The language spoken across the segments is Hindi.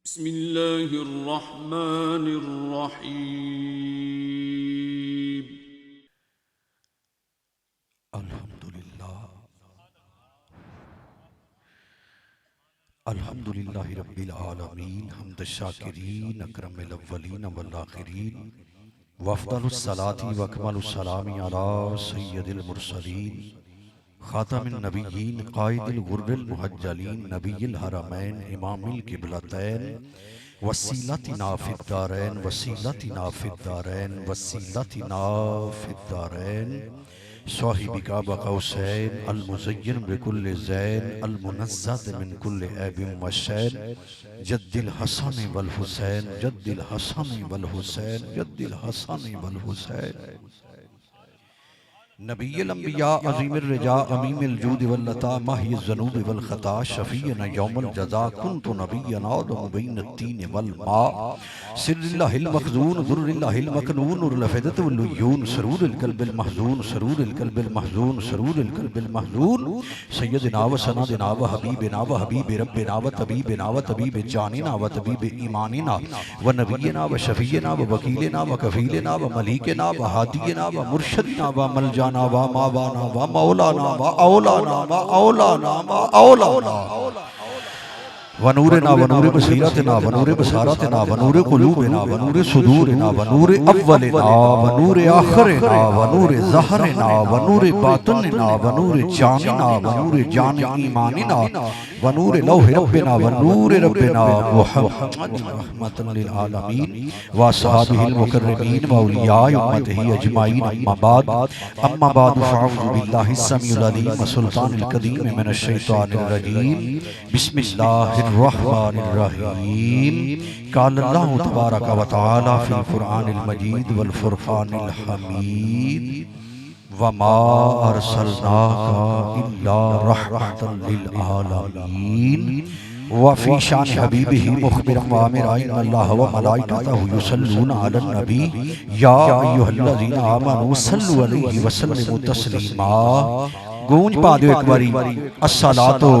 बिस्मिल्लाहिर्रहमानिर्रहीम। अल्हम्दुलिल्लाहि रब्बिल आलमीन हम्द शाकिरीन अकरमिल अव्वलीन वल आखिरीन वअफ़्दलुस सलाति व अकमलुस सलामी अला सय्यदिल मुरसलीन खातमिन नबिय्यीन क़ाइदिल गुर्रिल मुहज्जलीन नबिय्यिल हरमैन इमामिल क़िबलतैन वसीलतिना फ़िद्दारैन वसीलतिना फ़िद्दारैन वसीलतिना फ़िद्दारैन स्वाहिबी काबा कौसैन अल मुज़य्यन बिकुल्लि ज़ैन अल मुनज़्ज़ह मिन कुल्लि ऐबिन व शैन जद्दिल हसन वल हुसैन जद्दिल हसन वल हुसैन जद्दिल हसन वल हुसैन नबील अंबिया अज़ीमिर रिजा अमीमिल जूद वल लता माहिय ज़नूब वल ख़ता शफ़ीअना यौमल जज़ा कुन्तु नबिय्यन आदम बैन तीन वल मा सिर्रिल्लाहिल मख़ज़ून दुर्रिल्लाहिल मकनून लफ़दत वल उयून सरूरिल क़ल्बिल महज़ून सरूरिल क़ल्बिल महज़ून सरूरिल क़ल्बिल महज़ून सय्यदना व सनदना व हबीबना व हबीब रब्बिना व तबीब जानिना व तबीब ईमानिना व नबियना व शफ़ीअना व वकीलना व कफ़ीलना व मलीकना व हादियना व मुर्शदना व मलजाना व मावाना व मौलाना व औलाना व औलाना व औलाना वनूरना वनूर बसीरतना वनूर बसारतना वनूर कुलूबना वनूर सुदूरना वनूर अव्वलना वनूर आखिरना वनूर ज़हरना वनूर बातिनना वनूर जानिना वनूर जान ईमानिना वनूर लौह रब्बिना वनूर रब्बिना मुहम्मद रहमतन लिल आलमीन व अस्हाबिहिल मुकर्रमीन व औलियाए उम्मतिही अजमाईन अम्मा बाद फ़अऊज़ु बिल्लाहि समीउल अलीम व सुल्तानिल कदीम मिनश शैतानिर रजीम बिस्मिल्लाहिर्रहमानिर्रहीम क़ाल अल्लाहु तबारक व तआला फ़िल क़ुरआनिल मजीद वल फ़ुरक़ानिल हमीद वमा अरसलनाका इल्ला रहमतन लिल आलमीन वफ़ी शान हबीबिही मुख़बिरन व आमिरा इन्नल्लाह व मलाइकतहु युसल्लूना अलन नबी या अय्युहल्लज़ीना आमनू सल्लु अलैहि व सल्लिमू तस्लीमा। गूंज पा दो एक बारी अस्सलातो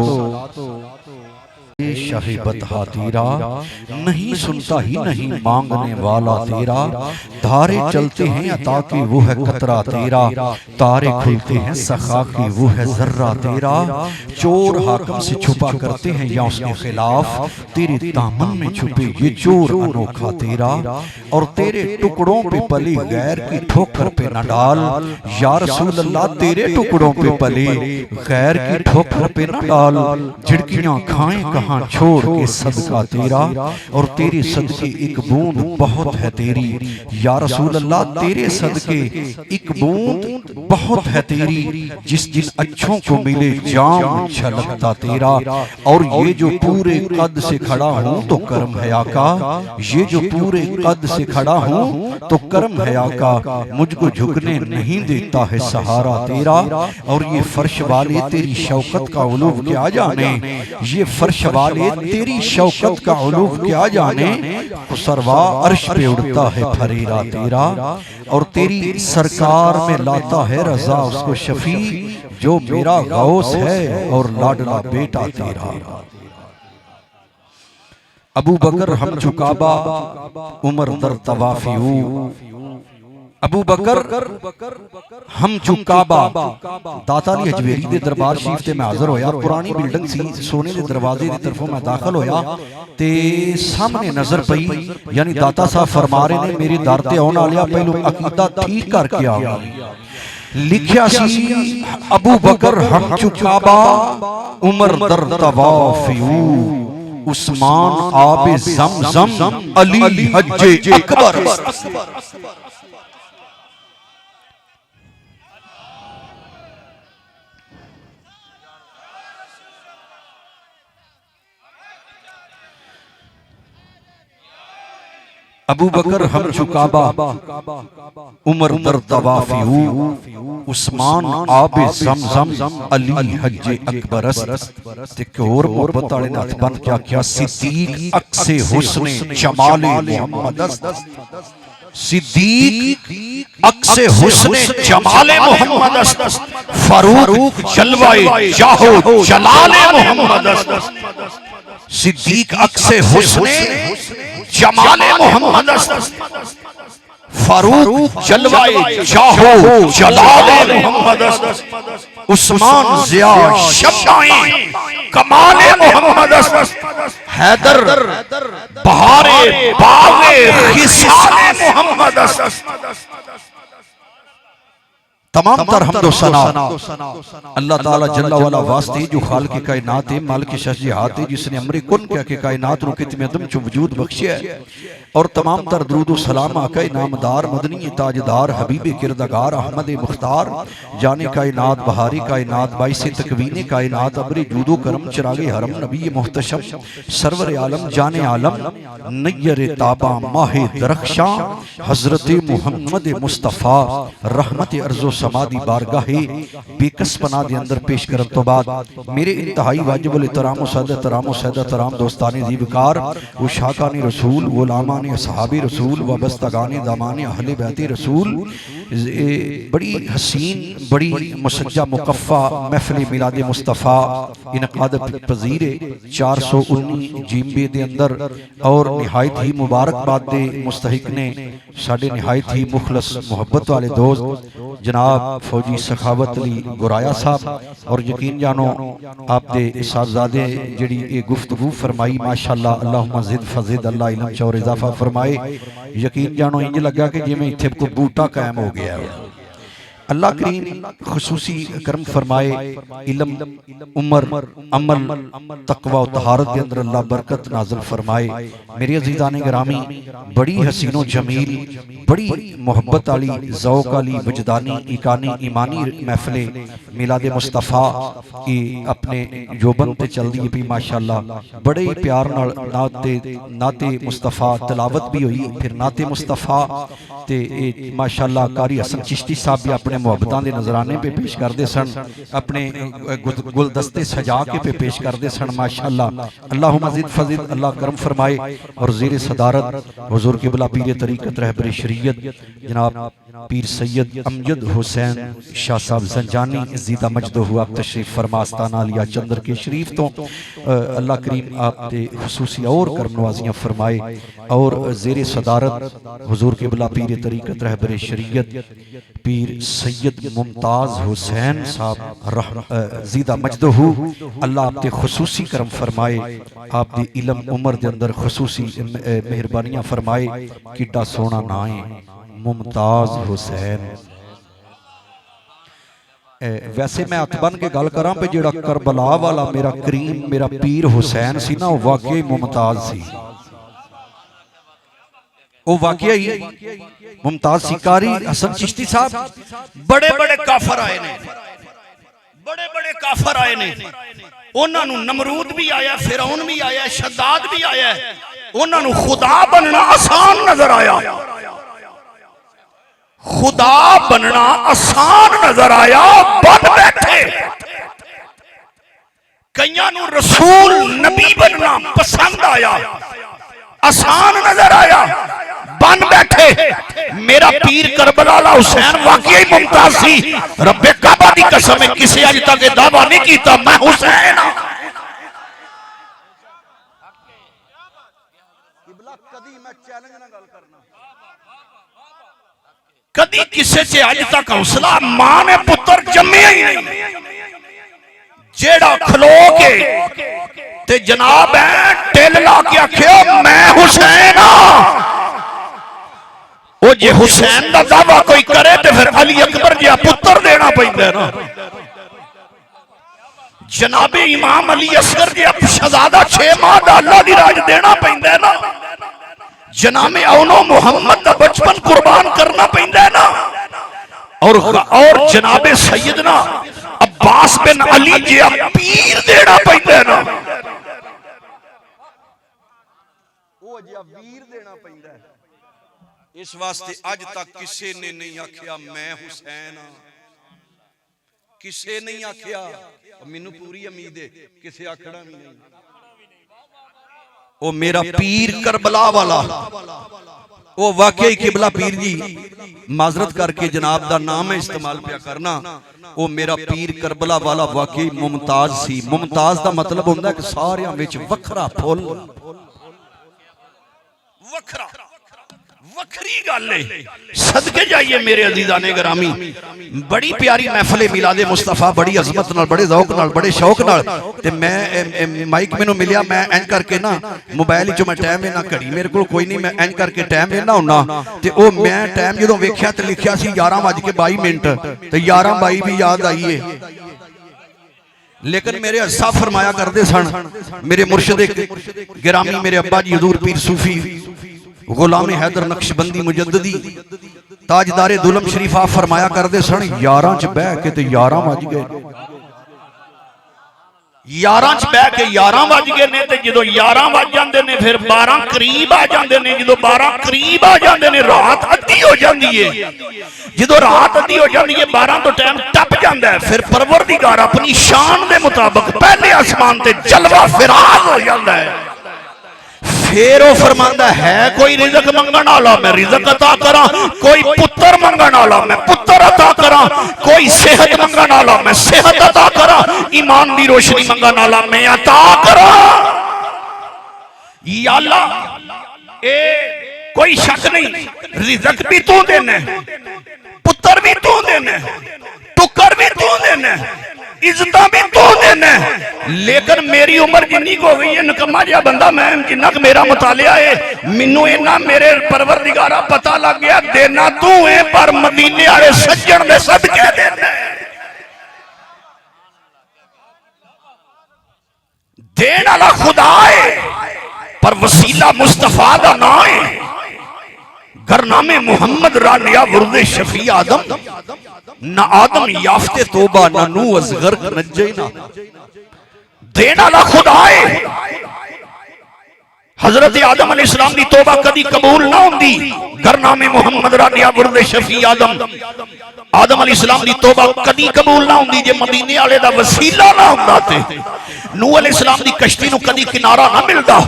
शहीबत हा तेरा नहीं सुनता ही नहीं मांगने वाला तेरा धारे चलते हैं अता की वो है कतरा तेरा तारे खुलते हैं सखा की वो है जर्रा तेरा चोर हाकम से छुपा करते हैं या उसके खिलाफ तेरे दामन में छुपे ये चोर अनोखा तेरा और तेरे टुकड़ों पे पले गैर की ठोकर पे न डाल या रसूल अल्लाह तेरे टुकड़ों पे पले गैर की ठोकर पे न डाल झिड़कियां खाएं कहाँ छोड़ के सदका तेरा और तेरे सदके एक बूंद बहुत है तेरी या रसूल अल्लाह तेरे सदके एक बूंद बहुत है तेरी जिस जिन अच्छों को मिले जाम छलकता तेरा और ये जो पूरे कद से खड़ा हूँ तो कर्म है आका ये जो पूरे कद से खड़ा हूँ तो कर्म है आका मुझको झुकने नहीं देता है सहारा तेरा और ये फर्श वाले तेरी शौकत का उलूव क्या जाने ये फर्श वाले तेरी शौकत का उलूव क्या जाने सरवा अर्श पे उड़ता है फरेरा तेरा और तेरी सरकार में लाता है रजा उसको शफी जो मेरा गौस है और लाडला बेटा तेरा। अबू बकर हम चुकाबा उमर दर तवाफियू अबू बकर हम चुकाबा दाता अली हजवेरी दे दरबार शरीफ ते मैं हाजिर होया पुरानी बिल्डिंग सी सोने दे दरवाजे दी तरफों मैं दाखिल होया ते सामने नजर पई यानी दाता साहब फरमा रहे ने मेरे दर ते आउण वालिया पहलू अकीदा ठीक करके आ लिखिया सी अबू बकर हम चुकाबा उमर दर तवाफियू उस्मान आबे ज़मज़म अली हज्जे अकबर। अबू बकर हम चुकाबा उमर दर तवाफियू उस्मान आबे ज़मज़म अली हज्जे अकबर ते और मोहब्बत वाले ने हथ बंद क्या सिद्दीक अक्से हुस्ने जमाले मोहम्मद सिद्दीक अक्से हुस्ने जमाले मोहम्मद फारूक जलवाए जाहो जलाले मोहम्मद सिद्दीक अक्से हुस्ने जमाले मोहम्मद फारूक जलवाए जाहो जलाले मोहम्मद उस्मान जिया शब्दाए कमाले मोहम्मद हैदर बहारे बागे खिसाले मोहम्मद। तमाम तर हम्दो सना अल्लाह ताला जल्ला वाला वास्ते जो खाल की कायनात है, मालिक शहजिहात है, जिसने अमरे कुन कह के कायनात रू कितमेदम चो वजूद बख्शिया है। और तमाम तर दरूद व सलाम आका नामदार मदनी ताजदार हबीब किरदगार अहमद मुख्तार जाने कायनात बहारी कायनात बाइसे तकवीने कायनात अबरे जूदो करम चिरागे हरम नबी मुहतशम सरवर आलम जाने आलम नय्यर ताबा माहे दरख्शां हजरत मुहम्मद मुस्तफ़ा रहमत अर्ज़ो समादी बारगाहे बेकस पना दे अंदर पेश करन तो बाद मेरे इंतहाई वाजिबुल इतराम सैदत दोस्ताने जीवकार वो शाकानी रसूल गुलामाने सहाबी रसूल वबस्तगाने दामाने अहले बैते रसूल बड़ी हसीन बड़ी मुसज्जा मुकफ़ा महफिल मिलाद मुस्तफ़ा इनकाद पजीर 419 जीम्बे दे अंदर और निहायत ही मुबारकबाद दे मुस्तहिक ने साडे निहायत ही मुखलस मुहब्बत वाले दोस्त जनाब फौजी सखावत अली गुराया साहब और यकीन जानो आप दे साहबजादे जिहड़ी ये गुफ्तगू फरमाई माशाअल्लाह अल्लाहुम्मा ज़िद फज़िद अल्लाह इल्म च और इजाफा फरमाए। यकीन जानो इंज लगा कि जिवें इत्थे कोई बूटा कायम हो गया है। अल्लाह करीम खुसूसी करम फरमाए इल्म उमर अमल तकवा और तहारत के अंदर अल्लाह बरकत नाज़िल फरमाए। मेरे अज़ीज़ाने गिरामी बड़ी हसीनो जमील बड़ी मोहब्बत वाली ज़ौक़ वाली वजदानी इकानी ईमानी महफिले मिलाद मुस्तफ़ा की अपने जोबन ते चल दी पी माशाअल्लाह बड़े प्यार नाल नाते मुस्तफ़ा तलावत भी हुई फिर नाते मुस्तफ़ा ते माशाअल्लाह कारी हसन चिश्ती साहब भी अपने मुहब्बतां दे नजराने पे पेश करते सन, अपने गुलदस्ते सजा के पे पेश करते सन माशाअल्लाह। अल्लाहुम्मा ज़िद फज़िद अल्लाह करम फरमाए। और ज़ेरे सदारत हुज़ूर क़िबला पीर तरीक़त रहबर शरीयत जनाब पीर सैयद अमजद हुसैन शाह साहब ज़ंजानी ज़ीदा मजद हुआ तशरीफ़ फरमा आस्ताना लिया चंद्र के शरीफ तो अल्लाह करीम आप ते खुसूसी और करम नवाजियाँ फरमाए। और ज़ेरे सदारत हुज़ूर क़िबला पीर तरीक़त रहबर शरीयत पीर सैयद मुमताज़ हुसैन साहब ज़ीदा मजद हु अल्लाह आप ते खुसूसी करम फरमाए। आप दी इल्म उमर दे अंदर खुसूसी मेहरबानियाँ फरमाए। किड्डा सोना ना है मुमताज़ हुसैन। वैसे मैं हथ बन के गल करा पे जेड़ा करबला वाला मेरा करीम मेरा पीर हुसैन सी ना वाकई मुमताज सी। वो वाकई ही मुमताज सिकारी हसन चिश्ती साहब बड़े बड़े काफर आए ने, बड़े बड़े काफर आए ने। उन्होंने नमरूद भी आया, फिरौन भी आया, शद्दाद भी आया। उन्होंने खुदा बनना आसान नजर आया, खुदा बनना आसान नजर आया, बन बैठे। कईयां नूं रसूल नबी बनना पसंद आया, आसान नजर आया, बन बैठे। मेरा पीर करबला वाला हुसैन वाकई मुमताज सी। रब्बे काबा दी कसम है किसी अज तक दावा नहीं किया मैं हुसैन हां। कदी किसी से अज तक हौसला मां ने पुत्र जम्मिया ही नहीं जेड़ा खलो के ते जनाब है टिल ला के आखियो मैं हुसैन हां। वो जे हुसैन का दावा कोई करे तो फिर अली अकबर जिहा पुत्र देना पैंदा ना। जनाबे इमाम अली असगर जिहा शहजादा 6 माह दा अल्लाह दी राज देना पैंदा ना। जनाबे औनो मुहम्मद का बचपन कुर्बान करना पैंदा ना। और जनाबे सैयदना अब्बास बिन अली जिहा पीर देना पैंदा ना। वो जिहा वीर देना पैंदा है। इस वास्ते अज तक किसी ने नहीं आखिया मैं हुसैन हां, किसी नहीं आखिया। मैनू पूरी उम्मीद है किसी आखना भी नहीं। वो मेरा पीर करबला वाला वो वाकई किबला पीर जी माजरत करके जनाब दा नाम है इस्तेमाल पिया करना। वो मेरा पीर करबला वाला वाकई मुमताज सी। मुमताज दा मतलब होंदा है कि सारियां विच वखरा फुल, वखरा वखरी गल है। सदके जाइए मेरे अजीजाने ग्रामी, बड़ी प्यारी महफिल मिलादे मुस्तफा, बड़ी अजमत नाल, बड़े ज़ौक नाल, बड़े शौक नाल। ते मैं माइक मैनू मिलिया, मैं इंज करके ना मोबाइल चो मैं टाइम ना घड़ी मेरे को कोई नहीं, मैं इंज करके टाइम वेखना हुन्ना। ते ओ मैं टाइम जदों वेख्या ते लिखिया सी 11:22 ते 11:22 भी याद आई है। लेकिन मेरे अस्सा फरमाया करते सन मेरे मुर्शद गिरामी, मेरे अब्बा जी हजूर पीर सूफी गुलाम हैदर नक्शबंदी मुजद्ददी ताजदारे दुलम शरीफ आप फरमाया करते सन 11 च बह के 11 बज गए, 11 च बह के 11 बज गए ने। ते जदों 11 बज जाते ने फिर 12 करीब आ जाते ने। जदों 12 करीब आ जाते ने रात अद्धी हो जाती है। जदों रात अद्धी हो जाती है 12 तो टाइम टप जाता है। फिर परवरदिगार अपनी शान के मुताबिक पहले आसमान ते जलवा फिराज हो जाता है। फिर वो फरमांदा है कोई रिज़्क मंगण वाला मैं रिज़्क अता करा, कोई पुत्र मंगण वाला मैं पुत्र अता करा, कोई सेहत मंगण वाला मैं सेहत अता करा, ईमान की रोशनी मंगण वाला मैं अता करा। या अल्लाह ए कोई शक नहीं, रिज़्क भी तू देना, पुत्र भी तू देना, टुकर भी तू देना, इज्जत भी तू देना। लेकिन मेरी उम्र जिन्नी हो गई है, नकम्मा जिहा बंदा मैं, जिन्ना क मेरा मुतालिया है, मैनू इन्ना मेरे परवरदिगारा पता लग गया देना तू है, पर मदीने वाले सज्जन दे सदके देना। देने वाला खुदा है पर वसीला मुस्तफा दा नाम है। गरनामे मोहम्मद रानिया वुर्दे शफी आदम, ना आदम याफ्ते तोबा, ना नू असगर नज्जे ना। देने वाला खुदा है। हजरत आदम अलैहिस्सलाम की तोबा कदी कबूल ना होंदी। गरनामे मोहम्मद रानिया वुर्दे शफी आदम, आदम अलैहिस्सलाम की तोबा कदी कबूल ना होंदी जे मदीने वाले दा वसीला ना होंदा। ते नूह अलैहिस्सलाम की कश्ती नूं कदी किनारा ना मिलदा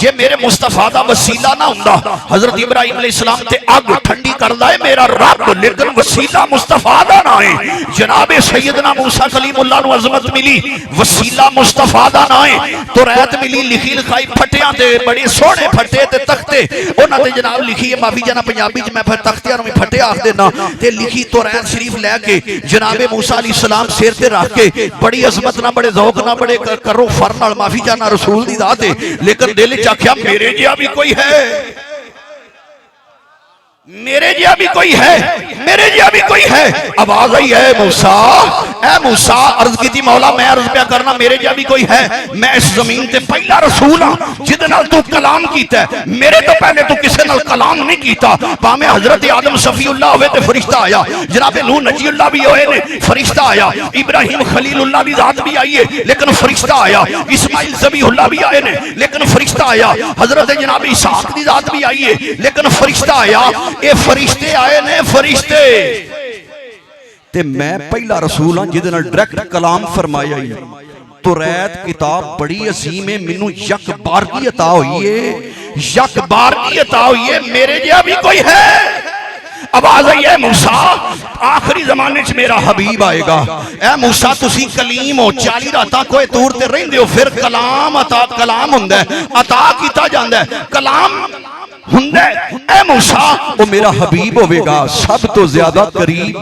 जे मेरे मुस्तफा दा वसीला ना होंदा। हजरत इब्राहिम अलैहिस्सलाम ते अग ठंडी करदा है मेरा रब, लेकिन वसीला मुस्तफा दा ना है। जनाबे सैयदना मूसा कलीमुल्लाह नूं अजमत मिली, वसीला मुस्तफा दा ना है। तो रात मिली लिखी लिखाई फटियां ते बड़े सोहने फटे ते तख्ते उन्हां ते जनाब लिखी है, माफी जाना पंजाबी च मैं फिर तख्तियां नूं भी फटे आख देना। ते लिखी तो रैत शरीफ लैके जनाबे मूसा अलैहिस्सलाम सिर ते रख के बड़ी अजमत ना, बड़े ज़ौक ना, बड़े करो फर नाल, माफी जाना रसूल दी दात है। लेकिन दिल च आख्या मेरे जिहा भी कोई है, मेरे जिहा भी कोई है, मेरे जिहा भी कोई है। आवाज आई है मूसा, ए मूसा, अर्ज की थी मौला मैं अर्ज पिया करना मेरे जिहा भी कोई है। मैं इस जमीन ते पहला रसूल हां जिदे नाल तू कलाम कीता है। मेरे तो पहले तू किसे नाल कलाम नहीं कीता। भावें हजरत आदम सफीउल्लाह होवे ते फरिश्ता आया, जनाबे नूह नजीउल्लाह भी होए ने फरिश्ता आया, इब्राहिम खलीलुल्लाह दी जात भी आई है लेकिन फरिश्ता आया, इस्माइल ज़बीहुल्लाह भी आए ने लेकिन फरिश्ता आया, हजरत जनाब इसहाक दी जात भी आई है लेकिन फरिश्ता आया। ये फरिश्ते आए ने फरिश्ते। ते मैं पहला रसूल हां जिहदे नाल डायरेक्ट कलाम फरमाया ही। तो रैत किताब बड़ी असीम है, मैनू यक बारगी अता हुई है, यक बारगी अता हुई है। मेरे जिहा भी कोई है। आवाज आई है मूसा आखिरी जमाने च मेरा हबीब आएगा। ए मूसा तुसी कलीम हो, 40 रातां कोई दूर ते रहिंदे हो, फिर कलाम अता कलाम हुंदा है, अता कीता जांदा है, कलाम हुंदा है। ए मूसा वो मेरा हबीब होवेगा सब तो ज्यादा करीब,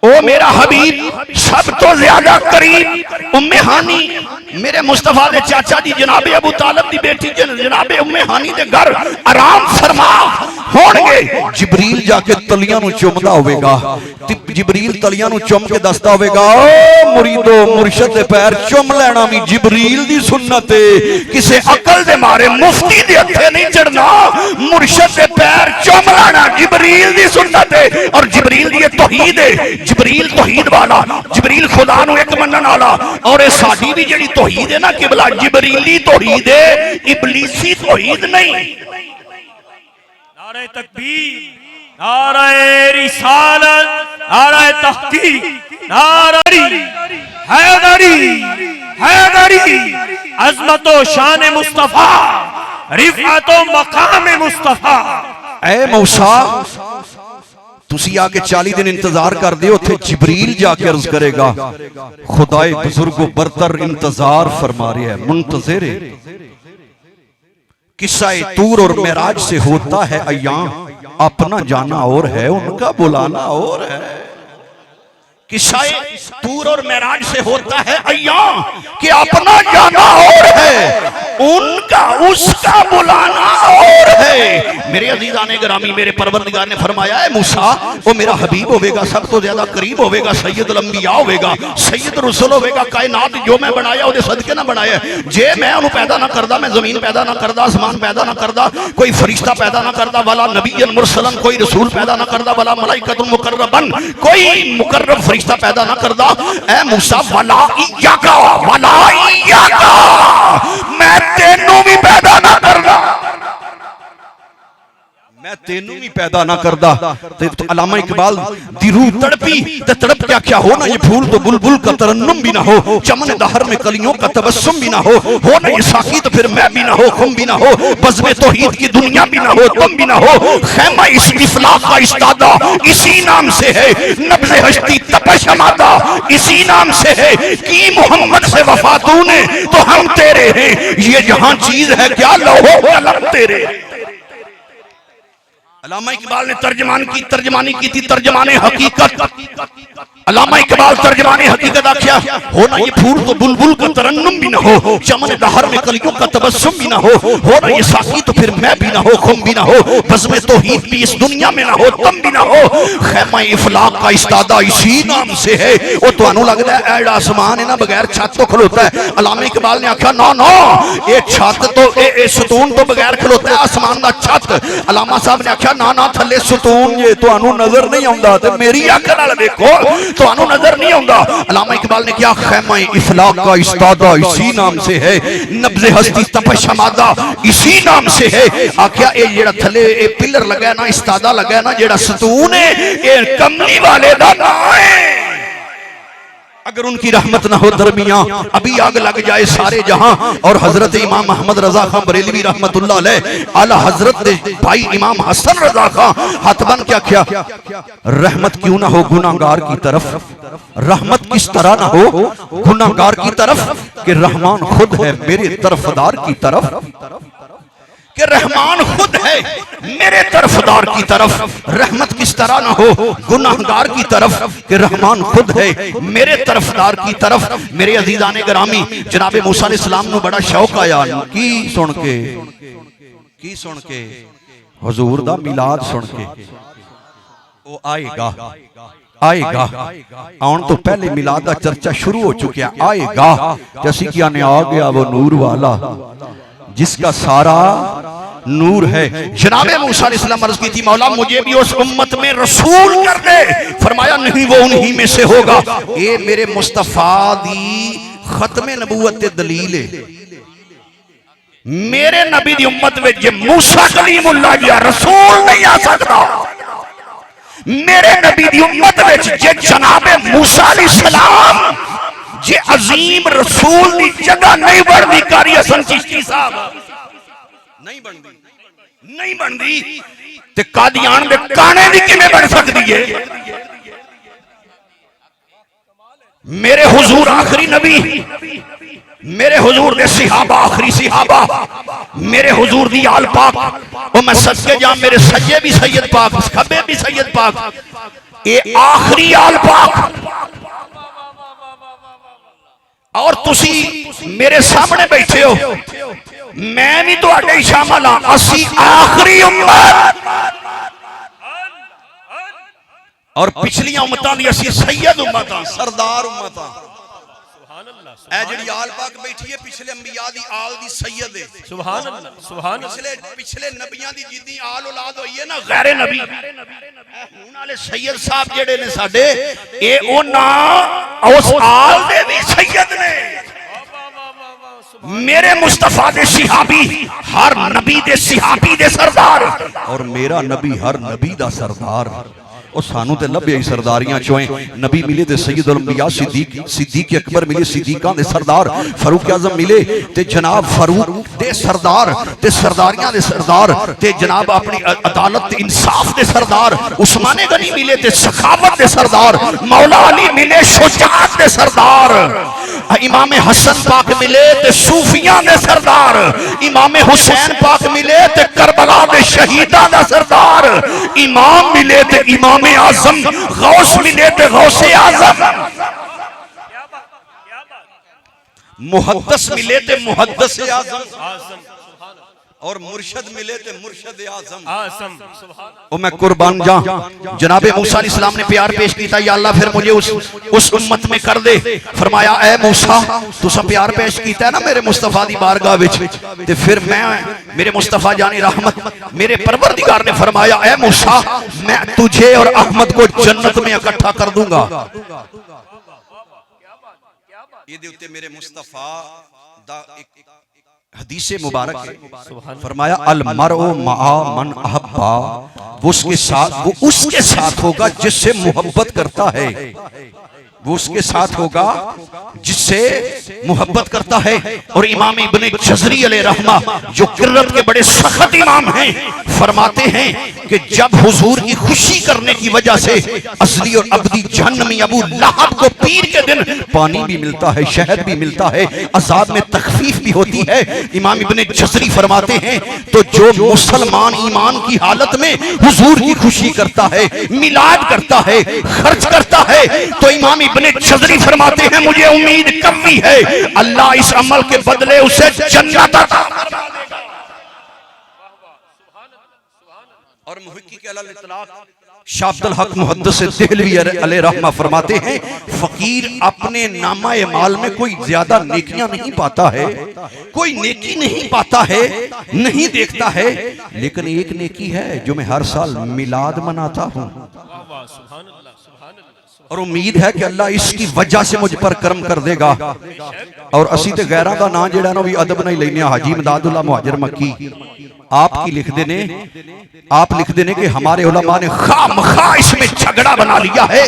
ओ मेरा हबीब सब तो ज्यादा करीब। उम्मे हानी मेरे मुस्तफा दे चाचा जी जनाबे अबू तालिब दी बेटी जनाबे उम्मे हानी दे घर आराम फरमा होणगे। जिबरील जाके तलियां नूं चुमदा होवेगा, जिबरील तलियां नूं चुम के दसदा होवेगा ओ मुरीदो मुर्शद दे पैर चुम लेना भी जिबरील दी सुन्नत है। किसे अकल दे मारे मुफ्ती दे हत्थे नहीं चढ़ना, मुर्शद दे पैर चुम लेना जिबरील दी सुन्नत है। और जिबरील दी तौहीद है, जिबरील तौहीद वाला, जिबरील खुदा नूं एक मनण वाला। और ये साडी भी जिहड़ी तौहीद है ना किबला जिबरीली तौहीद है, इबलीसी तौहीद नहीं। नारे तकबीर, नारे रिसालत, नारे तहकीक, नारे हैदरी, हैदरी, अज़मत व शान मुस्तफा रिफातो मकाम मुस्तफा। ऐ मूसा तुसी आके 40 दिन इंतजार कर दियो, उथे जिब्रील जाके अर्ज करेगा खुदाए बुजुर्गो बरतर इंतजार फरमा रहा है, मुंतज़िर किस्सा तूर और मेराज से होता है अय्याम, अपना जाना और है उनका बुलाना और है। किस्सा तूर और मेराज से होता है अय्याम कि अपना जाना और है उनका उसका बुलाना और है। मेरे अजीजाने गिरामी, मेरे परवरदिगार ने फरमाया है मूसा वो मेरा हबीब होवेगा, सब तो ज्यादा करीब होवेगा, सैयदुल अंबिया होवेगा, सैयद रसूल होवेगा। कायनात जो मैं बनाया ਉਹਦੇ सदके ना बनाया, जे मैं ਉਹਨੂੰ पैदा ना करदा, मैं जमीन पैदा ना करदा, आसमान पैदा ना करदा, कोई फरिश्ता पैदा ना करदा, वाला नबीयन मुरसलन कोई रसूल पैदा ना करदा, वाला मलाइकतुल मुकर्रबन कोई मुकर्रब फरिश्ता पैदा ना करदा। ऐ मूसा वाला इय्याका मैं तेनू भी पैदा ना करदा, मैं तेनू भी पैदा ना करदा। तो अल्लामा इकबाल दी रूह तड़पी ते तड़प क्या क्या हो ना ये फूल तो बुलबुल का तरन्नुम भी ना हो, चमन दहर में कलियों का तबस्सुम भी ना हो ना ये साकी तो फिर मैं भी ना हो, खुम भी ना हो, बज़्म तौहीद की दुनिया भी ना हो, तुम भी ना हो। खैमा इस इफलाक का इस्तादा इसी नाम से है, नब्ज़े हस्ती तपश हमादा इसी नाम से है, की मोहम्मद से वफा तूने तो हम तेरे हैं, ये जहां चीज है क्या लौहो कलम तेरे। अल्लामा इकबाल ने तर्जमानी की थी तर्जमाने हकीकत। अल्लामा इकबाल तर्जमाने हकीकत आख्या हो ना ये फूल तो बुलबुल का तरन्नुम भी ना हो, चमन दहर में कलियों का तबस्सुम भी ना हो ना ये साकी तो फिर मैं भी ना हो, खुम भी ना हो, बज़्म तौहीद भी इस दुनिया में ना हो, तुम भी ना हो। खैमा इफलाक का इस्तादा इसी नाम से है। वो तुहानू लगदा है एड़ा आसमान है ना बगैर छत तो खलोता है। अल्लामा इकबाल ने आख्या ना ना ये छत तो ये सतून तो बगैर खलोता है आसमान का छत। अल्लामा साहब ने आख्या ना ना थले सतून ये तुहानू नजर नहीं आउंदा ते मेरी अख नाल देखो तुहानू नजर नहीं आउंदा। अल्लामा इकबाल ने क्या खैमा इफलाक का इस्तादा इसी नाम से है, नब्ज़े हस्ती तपश हमादा इसी नाम से है। आख्या ये जेड़ा थले ये पिलर लगा ना इस्तादा लगा ना जेड़ा सतून है ये कमली वाले दा नाम है। अगर उनकी रहमत ना हो दरमियां अभी आग लग जाए सारे जहां। और हजरत इमाम अहमद रजा खान बरेलवी रहमतुल्लाह अलैह आला हजरत भाई इमाम हसन रजा खान हाथ बन क्या किया, रहमत क्यों ना हो गुनाहगार की तरफ, रहमत किस तरह ना हो गुनाहगार की तरफ कि रहमान खुद है मेरे तरफदार की तरफ, कि रहमान खुद है मेरे तरफदार की तरफ। रहमत किस तरह ना हो गुनाहगार की तरफ कि रहमान खुद है मेरे तरफदार की तरफ। मेरे अजीजाने गिरामी जनाब मूसा अलैहिस्सलाम नु बड़ा शौक आया की सुन के हुजूर दा मिलाद सुन के। वो आएगा आउन तो पहले मिलाद दा चर्चा शुरू हो चुकिया, आएगा जैसी कि आने आ गया वो नूर वाला जिसका सारा नूर है। जनाब मूसा अलैहिस्सलाम अर्ज की थी मौला मुझे भी उस उम्मत में रसूल कर दे, फरमाया नहीं वो उन्हीं में से होगा। ये मेरे मुस्तफा दी खत्मे नबूवत दलील है। मेरे नबी दी उम्मत में जे मूसा कलीमुल्लाह या रसूल नहीं आ सकता, मेरे नबी दी उम्मत में जे जनाब मूसा अलैहिस्सलाम जे अजीम रसूल दी जगह नहीं बढ़ती कारी हसन चिश्ती साहब नहीं बनती ते कादियान दे काने दी किवें बन सकदी है। मेरे हुजूर आखिरी नबी, मेरे हुजूर दे सहाबा आखिरी सहाबा, मेरे हुजूर दी आल पाक ओ मैं सदके जा मेरे सज्जे भी सैयद पाक खब्बे भी सैयद पाक, ये आखिरी आल पाक। और तुसी मेरे सामने बैठे हो, मैं भी तुहाडे शामिल हां, असी आखिरी उम्मत और पिछलियां उम्मतां दी असी सैयद उम्मत हां, सरदार उम्मत हां। ए जेड़ी आल पाक बैठी है पिछले अंबिया दी आल दी सैयद है। सुभान अल्लाह सुभान अल्लाह। पिछले नबियां दी जिद्दी आल औलाद होई है ना गैर नबी, हुन वाले सैयद साहब जेड़े ने साडे ए ओना उस आल दे भी सैयद ने। मेरे मुस्तफा दे सहाबी हर नबी दे सहाबी दे सरदार और मेरा नबी हर नबी दा सरदार। और सानू ते लभे ही सरदारियां चों नबी मिले ते सैयदुल अंबिया सिद्दीक अकबर मिले सिद्दीकां दे सरदार फारूक आजम मिले ते जनाब फारूक दे सरदार ते सरदारियां दे सरदार ते जनाब अपनी अदालत ते इंसाफ दे सरदार उस्मान गनी मिले ते सखावत दे सरदार मौला अली मिले शुजाअत दे सरदार इमाम हसन पाक मिले ते सूफियां दे सरदार इमाम हुसैन पाक मिले ते करबला दे शहीदां दा सरदार इमाम मिले ते इमाम आजम गौस मिले ते गौसे आजम मुहद्दस मिले ते मुहद्दस आजम और मुर्शद मिले ते मुर्शद आजम ओ मैं कुर्बान जा जनाबे मूसा अलैहिस्सलाम ने प्यार पेश किया या अल्लाह फिर मुझे उस उम्मत में कर दे फरमाया ए मूसा तुसा प्यार पेश किया ना मेरे मुस्तफा दी बारगाह विच ते फिर मैं मेरे मुस्तफा जानी रहमत मेरे परवरदिगार ने फरमाया ए मूसा मैं तुझे और अहमद को जन्नत में इकट्ठा कर दूंगा ये दे उत्ते मेरे मुस्तफा दा एक हदीस मुबारक है फरमाया अल मरउ मआ मन अहब्बा वो उसके साथ होगा जिससे मोहब्बत करता है वो उसके साथ होगा जिससे मोहब्बत करता है। और इमाम इब्ने जज़री अलैहिर्रहमा जो किरत के बड़े सख्त इमाम हैं फरमाते हैं कि जब हुजूर की खुशी करने की वजह से असली और अब्दी जहन्नमी अबू लहब को पीर के दिन पानी भी मिलता है शहद भी मिलता है अजाब में तखफीफ भी होती है। इमाम इब्ने जज़री फरमाते हैं तो जो मुसलमान ईमान की हालत में हुजूर की खुशी करता है मिलाद करता है खर्च करता है तो इमाम इब्ने जज़री फरमाते हैं मुझे उम्मीद कमी है अल्लाह इस अमल के बदले उसे जन्नत अता फरमा देगा। और मुहक्किक अल इतलाक शाह अब्दुल हक मुहद्दिस देहलवी अलैहिर्रहमा फरमाते हैं फकीर अपने नामा-ए माल में कोई ज्यादा नेकियां नहीं पाता है कोई नेकी नहीं पाता है नहीं देखता है लेकिन एक नेकी है जो मैं हर साल मिलाद मनाता हूं और उम्मीद है कि अल्लाह इसकी वजह से मुझ पर करम कर देगा। और असी ते गैरां दा नाम जेड़ा ना भी अदब नहीं लेने हाजी इमदादुल्लाह मुहाजिर मक्की आपकी लिखते ने आप लिखते ने कि हमारे उलमा ने खामखा इसमें झगड़ा बना लिया है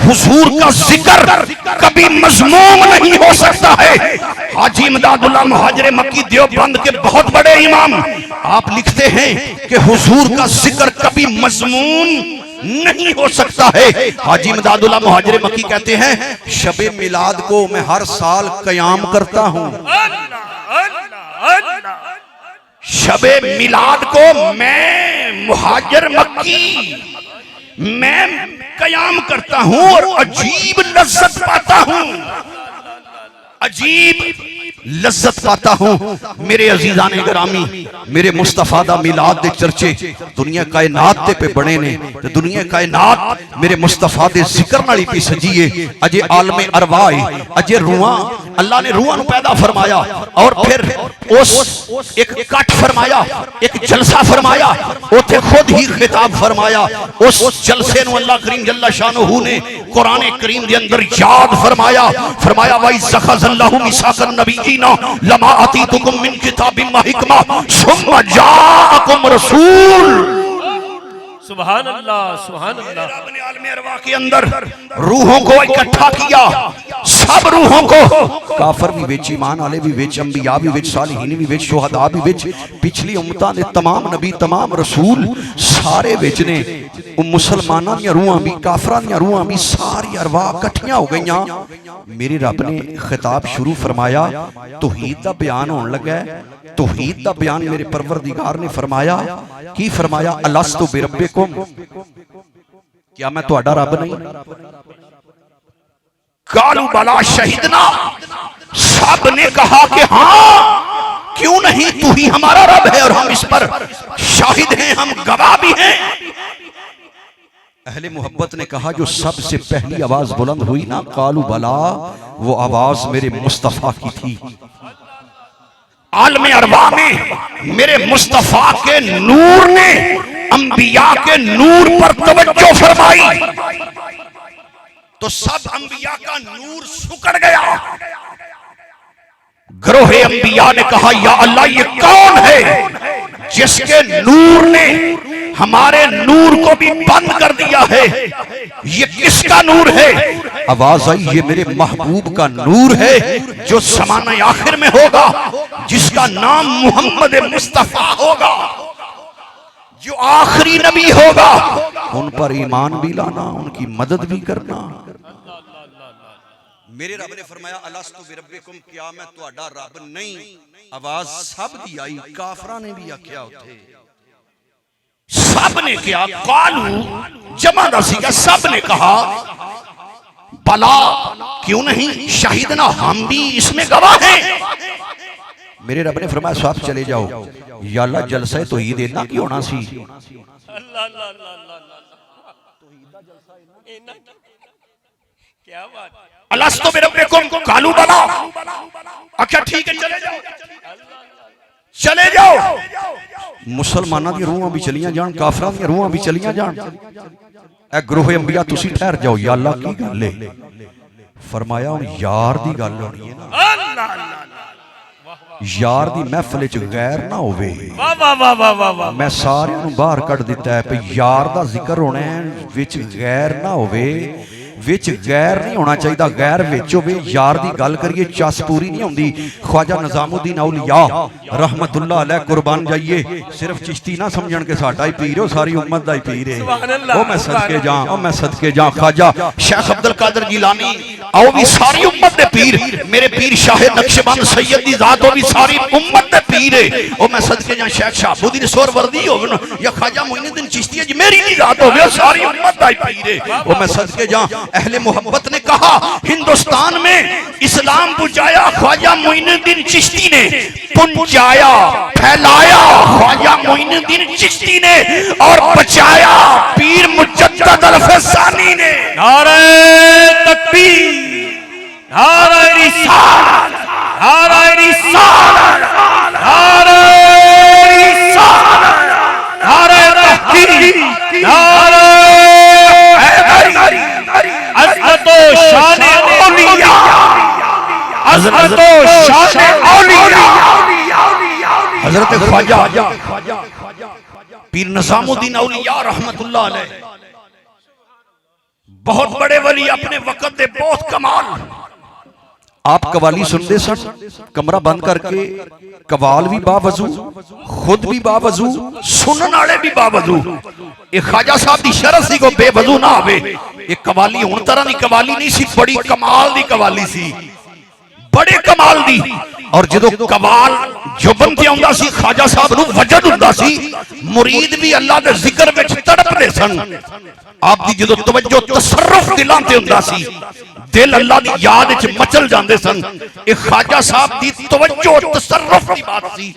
हुजूर का जिक्र कभी मज़मूम नहीं हो सकता है। हाजी इमदादुल्लाह मुहाजिर मक्की देवबंद के बहुत बड़े इमाम आप लिखते हैं कि हुजूर का जिक्र कभी मज़मूम नहीं हो सकता है। हाजी इमदादुल्लाह मुहाजिर मक्की कहते हैं शबे मिलाद को मैं हर साल कयाम करता हूं शबे मिलाद को मैं मुहाजिर मक्की मैं कयाम करता हूं और अजीब लज्जत पाता हूं अजीब लज्जत पाता हूं। मेरे अजीजान गिरामी मेरे मुस्तफा दा मिलाद दे चर्चे दुनिया कायनात ते पे बने ने ते दुनिया कायनात मेरे मुस्तफा दे जिक्र नाल ही पी सजीए अजे आलमे अरवाह है अजे रूहां अल्लाह ने रूहां नु पैदा फरमाया और फिर उस एक कट फरमाया एक जलसा फरमाया उथे खुद ही खिताब फरमाया उस जलसे नु अल्लाह करीम जल्ला शानुहु ने कुरान करीम दे अंदर याद फरमाया फरमाया वाई ज़खज़ल्लाहु मिसाकन नबीना लमा अतीतुकुम मिन किताबिम व हिकमा सुम्मा जाअकुम रसूल सुभान अल्लाह सुभान अल्लाह। रब ने आलम अरवाह के अंदर रूहों को इकट्ठा किया सब रूहों को काफर भी विच ईमान वाले भी विच अंबिया भी विच सालिहीन भी विच शुहदा भी विच पिछली उम्मतां दे तमाम नबी तमाम रसूल सारे विच ने मुसलमानां दी रूहां भी काफरां दी रूहां भी सारी अरवाह इकट्ठियां हो गईयां। मेरे रब ने खिताब शुरू फरमाया तौहीद दा बयान होने लगा तौहीद दा बयान मेरे परवरदिगार ने फरमाया की फरमाया अलस्तु बिरब्बिकुम क्या मैं तुहाडा रब नहीं कालू बला शहीदना सब ने कहा कि हाँ क्यों नहीं तू ही हमारा रब है और हम इस पर शाहिद हैं हम गवाह भी हैं। अहले मोहब्बत ने कहा जो सबसे पहली आवाज बुलंद हुई ना कालू बला वो आवाज मेरे मुस्तफा की थी। आलम अरवाह में मेरे मुस्तफा के नूर ने अंबिया के नूर पर तवज्जो फरमाई तो सब अंबिया का नूर सुकड़ गया। ग्रोहे अंबिया ने कहा या अल्लाह ये कौन है जिसके नूर ने हमारे नूर को भी बंद कर दिया है। ये किसका नूर है? आवाज आई, ये मेरे महबूब का नूर है जो ज़माने आखिर में होगा, जिसका नाम मोहम्मद मुस्तफा होगा, जो आखिरी नबी होगा। उन पर ईमान भी लाना, उनकी मदद भी करना। मेरे रब ने फरमाया अलस्तु बिरब्बिकुम, क्या मैं तुहाडा रब नहीं? आवाज सब दी आई, काफरा ने भी आख्या, उठे सब ने क्या कालू जमा दा सीगा, सब ने कहा भला क्यों नहीं, शाहिदना हम भी इसमें गवाह हैं। मेरे रब ने फरमाया साहब चले जाओ, या अल्लाह जलसा तो ही देना की होना सी। क्या बात, अलस्तु बिरब्बिकुम कालू बला, अच्छा ठीक है चले जाओ, चले जाओ। मुसलमानों दी रूहां भी चलियां जान, काफरां दी रूहां भी चलियां जान, ए ग्रोह अंबिया तुसी ठहर जाओ। या अल्लाह की गल है? फरमाया हुन यार दी गल होनी है ना, यार दी महफिल च गैर ना होवे। वाह वाह वाह वाह वाह वाह, मैं सारे नूं बाहर कढ दिता है पे यार दा जिक्र होना है, विच गैर ना होवे, विच गैर नहीं होना चाहिए, गैर विच होवे। यार दी गल करिए चस पूरी नहीं होंदी। ख्वाजा निजामुद्दीन औलिया रहमतुल्लाह अलैह कुर्बान जाइए, सिर्फ चिश्ती ना समझण के साडा ही पीर है, सारी उम्मत दा ही पीर है। ओ मैं सदके जा, ओ मैं सदके जा। ख्वाजा शेख अब्दुल कादिर जिलानी आओ भी सारी उम्मत दे पीर, मेरे पीर शाह नक्शबंद सैयद दी जात हो भी सारी उम्मत दे पीर है। ओ मैं सदके जा शेख शहाबुद्दीन सोहरवर्दी होवे या ख्वाजा मोइनुद्दीन चिश्ती जी मेरी दी जात होवे, सारी उम्मत दा ही पीर है। ओ मैं सदके जा अहले मोहब्बत ने कहा हिंदुस्तान में इस्लाम पहुंचाया ख्वाजा मोइनुद्दीन चिश्ती ने, पहुंचाया फैलाया ख्वाजा मोइनुद्दीन चिश्ती ने, और बचाया पीर मुजद्दद अल-फसानी ने। नारे तकबीर, नारे रिसालत, नारे रिसालत, नारे रिसालत, नारे तहकीक, नारे अज़मतो शान औलिया, अज़मतो शान औलिया। हजरत ख्वाजा पीर निज़ामुद्दीन औलिया रहमतुल्लाह अलैह बहुत बड़े वली, अपने वक्त दे बहुत कमाल। आप कवाली सुनते सन, कमरा बंद करके, कवाल भी बावजू, खुद भी बावजू, सुनने वाले भी बावजू। एक ख्वाजा साहब की शरत सी को बेवजू ना आवे। एक कवाली हुण तरह की कवाली नहीं सी, बड़ी कमाल दी कवाली सी, बड़े कमाल दी। और जो कवाल जुबन ते आउंदा सी, ख्वाजा साहब नूं वजद हुंदा सी, मुरीद भी अल्लाह दे जिक्र विच तड़पदे सन। आप दी जो तवज्जो तसर्रुफ दिलां ते हुंदा सी, दिल अल्लाह दी याद विच मचल जांदे सन। एक ख्वाजा साहब दी तवज्जो तसर्रुफ दी बात सी।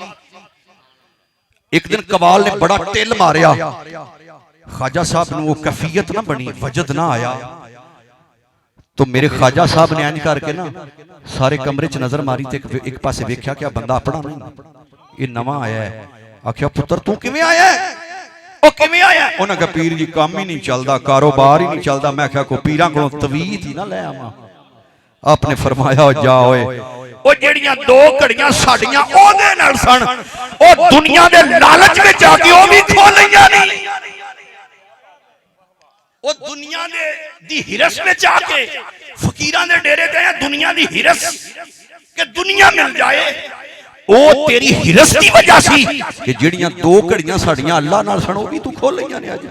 एक दिन कवाल ने बड़ा टिल मारिया, ख्वाजा साहब नूं वो कैफियत ना बनी, वजद ना आया। तो मेरे ख्वाजा साहब ने इंज करके ना सारे कमरे च नजर मारी ते एक पासे वेख्या कि बंदा अपना नहीं, ये नवा आया है। आख्या पुत्र तू किवें आया है? ओ किवें आया है? उन्हें कहा पीर जी काम ही नहीं चलता, कारोबार ही नहीं चलता। मैं आख्या को पीरां कोलों तवीत ही ना ले आवां। आपने फरमाया जा ओए, ओ जेड़ियां दो घड़ियां साडियां ओदे नाल सन, ओ दुनिया दे लालच विच आके ओ भी खो लईयां नहीं, ओ दुनिया दी हिरस में जाके फकीरां दे डेरे ते दुनिया दी हिरस के दुनिया मिल जाए, ओ तेरी हिरस दी वजह सी कि जेड़ियां दो घड़ियां साडियां अल्लाह नाल सन ओ भी तू खोल लईयां ने अज।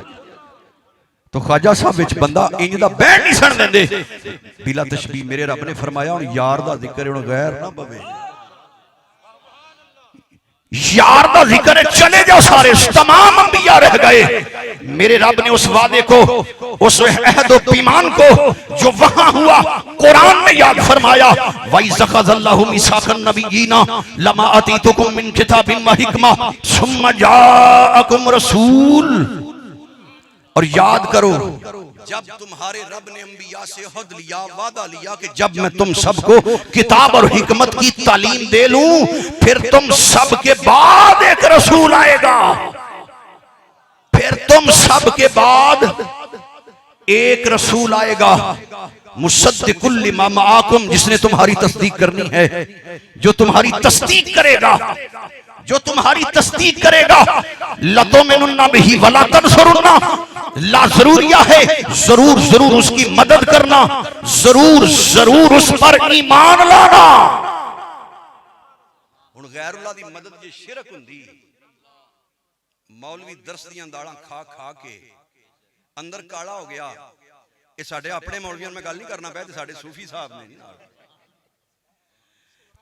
तो ख्वाजा साहब विच बंदा इंज दा बैठ नहीं सन देंदे बिला तशबीह। मेरे रब ने फरमाया हुण यार दा जिक्र हुण गैर ना पवे, यार दा जिक्र है, चले जाओ सारे, तमाम अंबिया रह गए। मेरे रब ने उस वादे को, उस अहद व ईमान को जो वहां हुआ कुरान में याद फरमाया, वई ज़ख़ज़ल्लाहु मिसाक़न नबिय्यीना लमा अतीतुकुम मिन किताबिन व हिकमा सुम्मा जाअकुम रसूल। और याद करो जब तुम्हारे रब ने अंबिया से हद लिया, वादा लिया कि जब मैं तुम सबको किताब और हिकमत की तालीम दे लूं, फिर तुम सब के बाद एक रसूल आएगा, फिर तुम सब के बाद एक रसूल आएगा, मुसद्दिकुल लिमा माअकुम, जिसने तुम्हारी तस्दीक करनी है, जो तुम्हारी तस्दीक करेगा। जो तुम्हारी तस्दीक करेगा, लतुमिनुन्ना बिही वला तंसुरुन्ना, ला जरूरिया है, जरूर जरूर उसकी मदद करना, जरूर जरूर उस पर ईमान लाना। हुण गैरुल्लाह दी मदद जे शिरक हुंदी, मौलवी दरस दियां दालां खा खा के अंदर काला हो गया, ये साडे अपने मौलवियां मैं गल नहीं करना पै, साडे सूफी साहब ने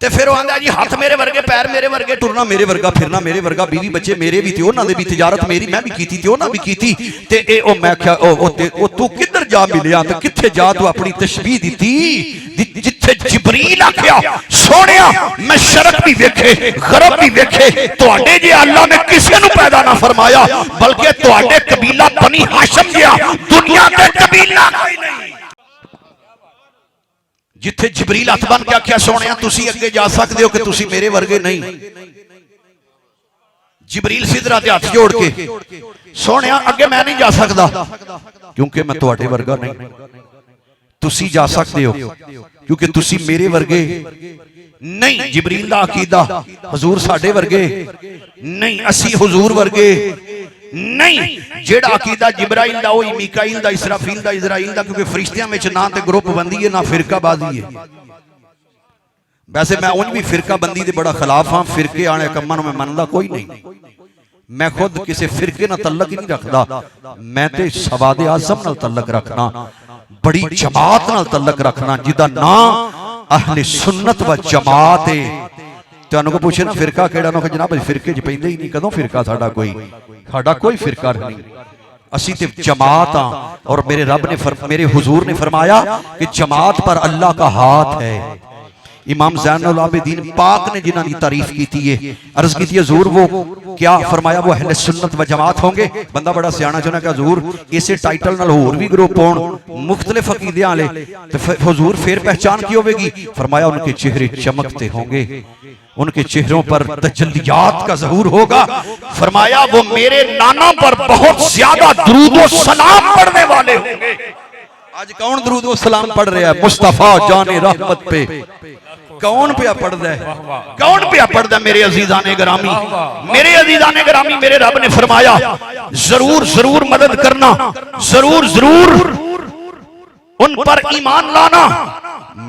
ते फिर वो आंदा जी हाथ मेरे वर्गे पैर मेरे वर्गे टुरना मेरे वर्गा फिरना मेरे वर्गा बीवी बच्चे मेरे भी थे उन्हां दे भी तिजारत मेरी मैं भी कीती ते उन्हां भी कीती ते ए ओ मैं क्या ओ तू किधर जा मिलिया ते किथे जा तू अपनी तशबीह दिती जिथे जिबरील आख्या सोहणिया मैं शरक भी वेखे गरब भी वेखे तुहाडे जे अल्लाह ने किसी नूं पैदा ना फरमाया बल्कि तुहाडे कबीला बनी हाशिम जिहा दुनिया ते कबीला कोई नहीं जिथे जिबरील हथ बन के आख्या सोहणिया तुसी अगे जा सकदे हो कि तुसी मेरे वर्गे नहीं। जिबरील सिदरा ते हाथ जोड़ के सोहणिया अगे मैं नहीं जा सकदा क्योंकि मैं तुहाडे वर्गा नहीं, तुसी जा सकदे हो क्योंकि तुसी मेरे वर्गे नहीं। जिबरील दा अकीदा हुजूर साडे वर्गे नहीं, असी हुजूर वर्गे नहीं। जेड़ा अकीदा जिब्राइल दा ओही मीकाईल दा इसराफील दा इजराइल दा, क्योंकि फरिश्तियां विच ना ते ग्रुप बंदी है ना फिरका बाजी है। वैसे मैं उन भी फिरका बंदी दे बड़ा खिलाफ हां, फिरके आने कम्मां नूं मैं मनदा कोई नहीं, मैं खुद किसी फिरके नाल तल्लक ही नहीं रखदा, मैं ते सवादे आज़म नाल तल्लक रखना, बड़ी जमात नाल तल्लक रखना जिदा नाम अहले सुन्नत व जमात है। तुहानू को पूछे ना फिरका केड़ा ना जनाब फिरके च पैंदे ही नहीं, कदों फिरका साडा कोई फिरका नहीं, असी ते जमात हां। और मेरे रब ने मेरे हुजूर ने फरमाया कि जमात पर अल्लाह का हाथ है। इमाम ज़ैनुल आबिदीन पाक ने जिन्हां दी तारीफ की है, अर्ज की हुजूर वो क्या फरमाया वो अहले सुन्नत व जमात होंगे। बंदा बड़ा सियाना चाहना कि हुजूर इसे टाइटल नाल होर भी ग्रुप होण मुख्तलिफ अकीदियां वाले, तो हुजूर फिर पहचान की होगी? फरमाया उनके चेहरे चमकते होंगे, उनके चेहरों पर तजल्लियात का ज़हूर होगा। फरमाया वो मेरे नाना पर बहुत ज्यादा दुरूद व सलाम पढ़ने वाले होंगे। आज कौन दुरूद व सलाम पढ़ रहा है? मुस्तफा जाने रहमत पे कौन पे पढ़दा है? कौन पे पढ़दा? मेरे अजीजाने गिरामी, मेरे अजीजाने गिरामी, मेरे रब ने फरमाया जरूर जरूर मदद करना, जरूर जरूर उन पर ईमान लाना।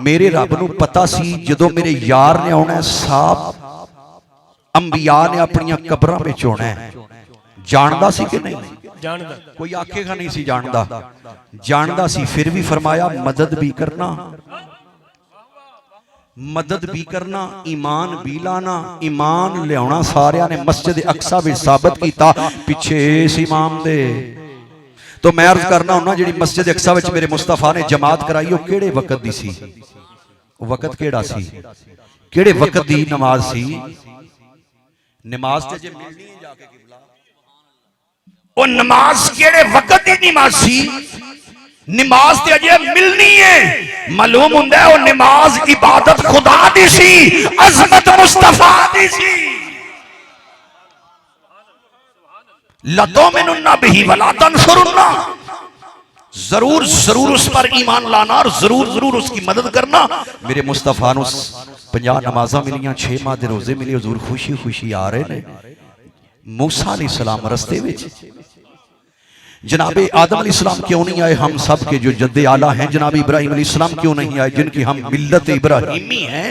मेरे रब नूं पता सी जदों मेरे यार ने आना साहब अंबिया ने अपनी कब्रां विच आना है, जानदा सी कि नहीं? जानदा, कोई आखेगा नहीं सी जानदा, जानदा सी, फिर भी फरमाया मदद भी करना, मदद भी करना, ईमान भी लाना। ईमान लियाना सारिया ने मस्जिद अक्सा विच साबित किया पिछे इस इमाम दे। तो मैं अर्ज करना हुन्ना जिहड़ी मस्जिद अक्सा विच मेरे मुस्तफा ने जमात कराई वो किहड़े वक्त दी सी? वक्त केड़ा सी? किहड़े वक्त दी नमाज सी? नमाज ते जे मिलनी है जाके किबला ओ नमाज किहड़े वक्त दी नमाज सी? नमाज ते अजे मिलनी है, मालूम हुंदा है वो नमाज इबादत खुदा दी सी, अजमत मुस्तफा दी सी। लतुमिनुन्ना बिही वला तंसुरुन्ना, जरूर जरूर उस पर ईमान लाना और जरूर जरूर उसकी मदद करना। मेरे मुस्तफा नूं 50 नमाज़ां मिलियां, 6 माह दे रोजे मिले, हुजूर खुशी खुशी आ रहे ने। मूसा अलैहिस्सलाम रस्ते विच, जनाबे आदम अलैहिस्सलाम क्यों नहीं आए? हम सब के जो जद्दे आला हैं जनाब इब्राहिम अलैहिस्सलाम क्यों नहीं आए, जिनकी हम मिल्लत इब्राहिमी हैं?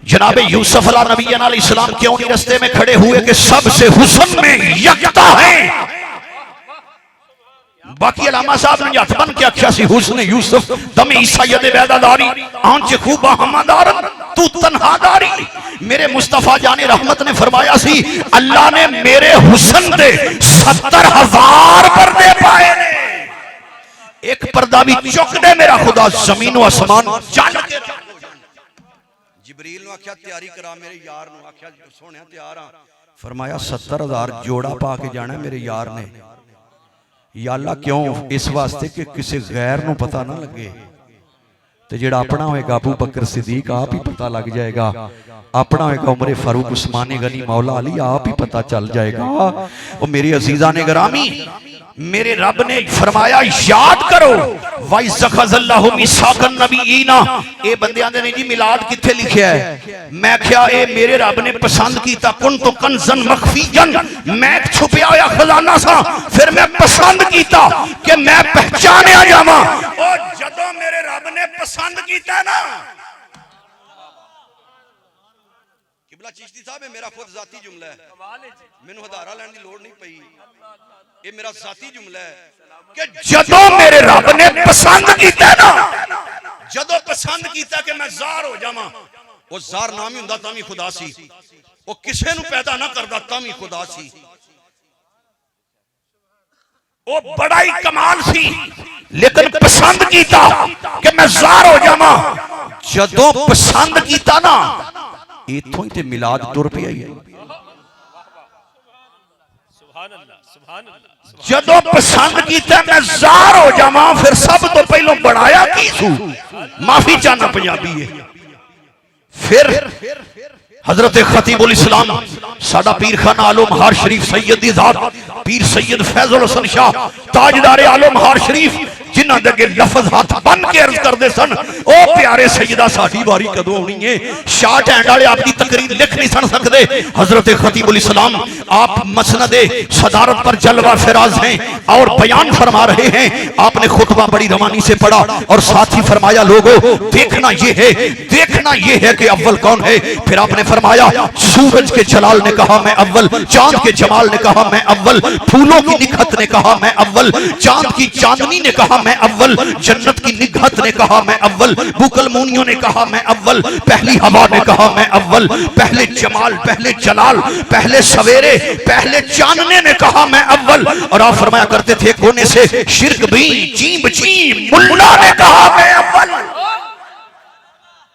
जनाबे यूसुफ अलैहिस्सलाम क्यों नहीं रस्ते में खड़े हुए कि सबसे हुस्न में यकता है? बाकी अलामा साहब ने हथ बन के आख्या सी हुस्न यूसुफ दमे ईसा यदे वैदादारी आंच खूबा हमादार तू तन्हादारी। मेरे मुस्तफा जाने रहमत ने फरमाया सी अल्लाह ने मेरे हुस्न दे 70,000 पर्दे पाए ने, एक पर्दा भी चुक दे मेरा खुदा जमीन व आसमान चल के। जिबरील नु आख्या तैयारी करा, मेरे यार नु आख्या सोहणिया तैयार हां। फरमाया 70,000 जोड़ा पा के जाना मेरे यार ने। या अल्लाह क्यों? इस वास्ते कि किसी गैर नूं पता ना लगे, तो जेड़ा अपना होएगा अबू बकर सिद्दीक आप ही पता लग जाएगा, अपना होएगा उमर फारूक उस्मानी गनी मौला अली आप ही पता चल जाएगा। और मेरे अजीजा ने गिरामी मेरे रब ने फरमाया याद करो वाई ज़ख़ज़ल्लाहु मिसाक़न नबीयीना। ए बंदियां दे नहीं जी मिलाद किथे लिखिया है। मैं क्या ए मेरे रब ने पसंद कीता कुंतु कंज़न मख़फ़ीयन, मैं छुपया होया खजाना सा, फिर मैं पसंद कीता कि मैं पहचानिया जावां। ओ जदों मेरे रब ने पसंद कीता ना, किबला चिश्ती साहब मेरा खुद जाती जुमला है, मैनू हदारा लैण दी लोड़ नहीं पई, ये मेरा जाती जुमला है कि जदों मेरे रब ने पसंद कीता ना, जदों पसंद कीता कि मैं ज़ार हो जावां, वो ज़ार ना भी हुंदा तां भी खुदा सी, वो किसे नू पैदा ना करदा तां भी खुदा सी, वो बड़ा ही कमाल सी, लेकिन पसंद कीता कि मैं ज़ार हो जावां। जदों पसंद कीता ना, इथों ही ते मिलाद तुर पिया ही। जदों पसंद कीता मैं ज़ार हो जावां, फिर सब तो पहलों बनाया की सू, माफी चाहना पंजाबी है। फिर हजरत खतीबुल इस्लाम साडा पीर खाना आलम हार शरीफ सैयद दी ज़ात पीर सैयद फैजुल हसन शाह ताजदार आलम हार शरीफ जिन्हां दे अगे लफज हाथ बन के अर्ज करदे सन, ओ प्यारे सैयदा साडी बारी कदों आउणी है। शार्ट हैंड वाले आपकी तकरीर लिख नहीं सन सकते। हजरत खतीबुल इस्लाम आप मसनदे सदारत पर जलवा फिराज हैं और बयान फरमा रहे हैं। आपने खुतबा बड़ी रवानी से पढ़ा और साथ ही फरमाया लोगों देखना ये है कि अव्वल कौन है। फिर आपने फरमाया सूरज के जलाल ने कहा मैं अव्वल, चांद के जमाल ने कहा मैं अव्वल, फूलों की निखत ने कहा मैं अव्वल, चांद की चांदनी ने कहा मैं अव्वल, जन्नत की निगहत ने कहा मैं अव्वल, बुकल मूनियों ने कहा मैं अव्वल, पहली हवा ने कहा मैं अव्वल, पहले जमाल, पहले जलाल, पहले सवेरे, पहले चांदने ने कहा मैं अव्वल। और आप फरमाया करते थे कोने से शिरक भी चीम चीम मुल्ला ने कहा मैं अव्वल।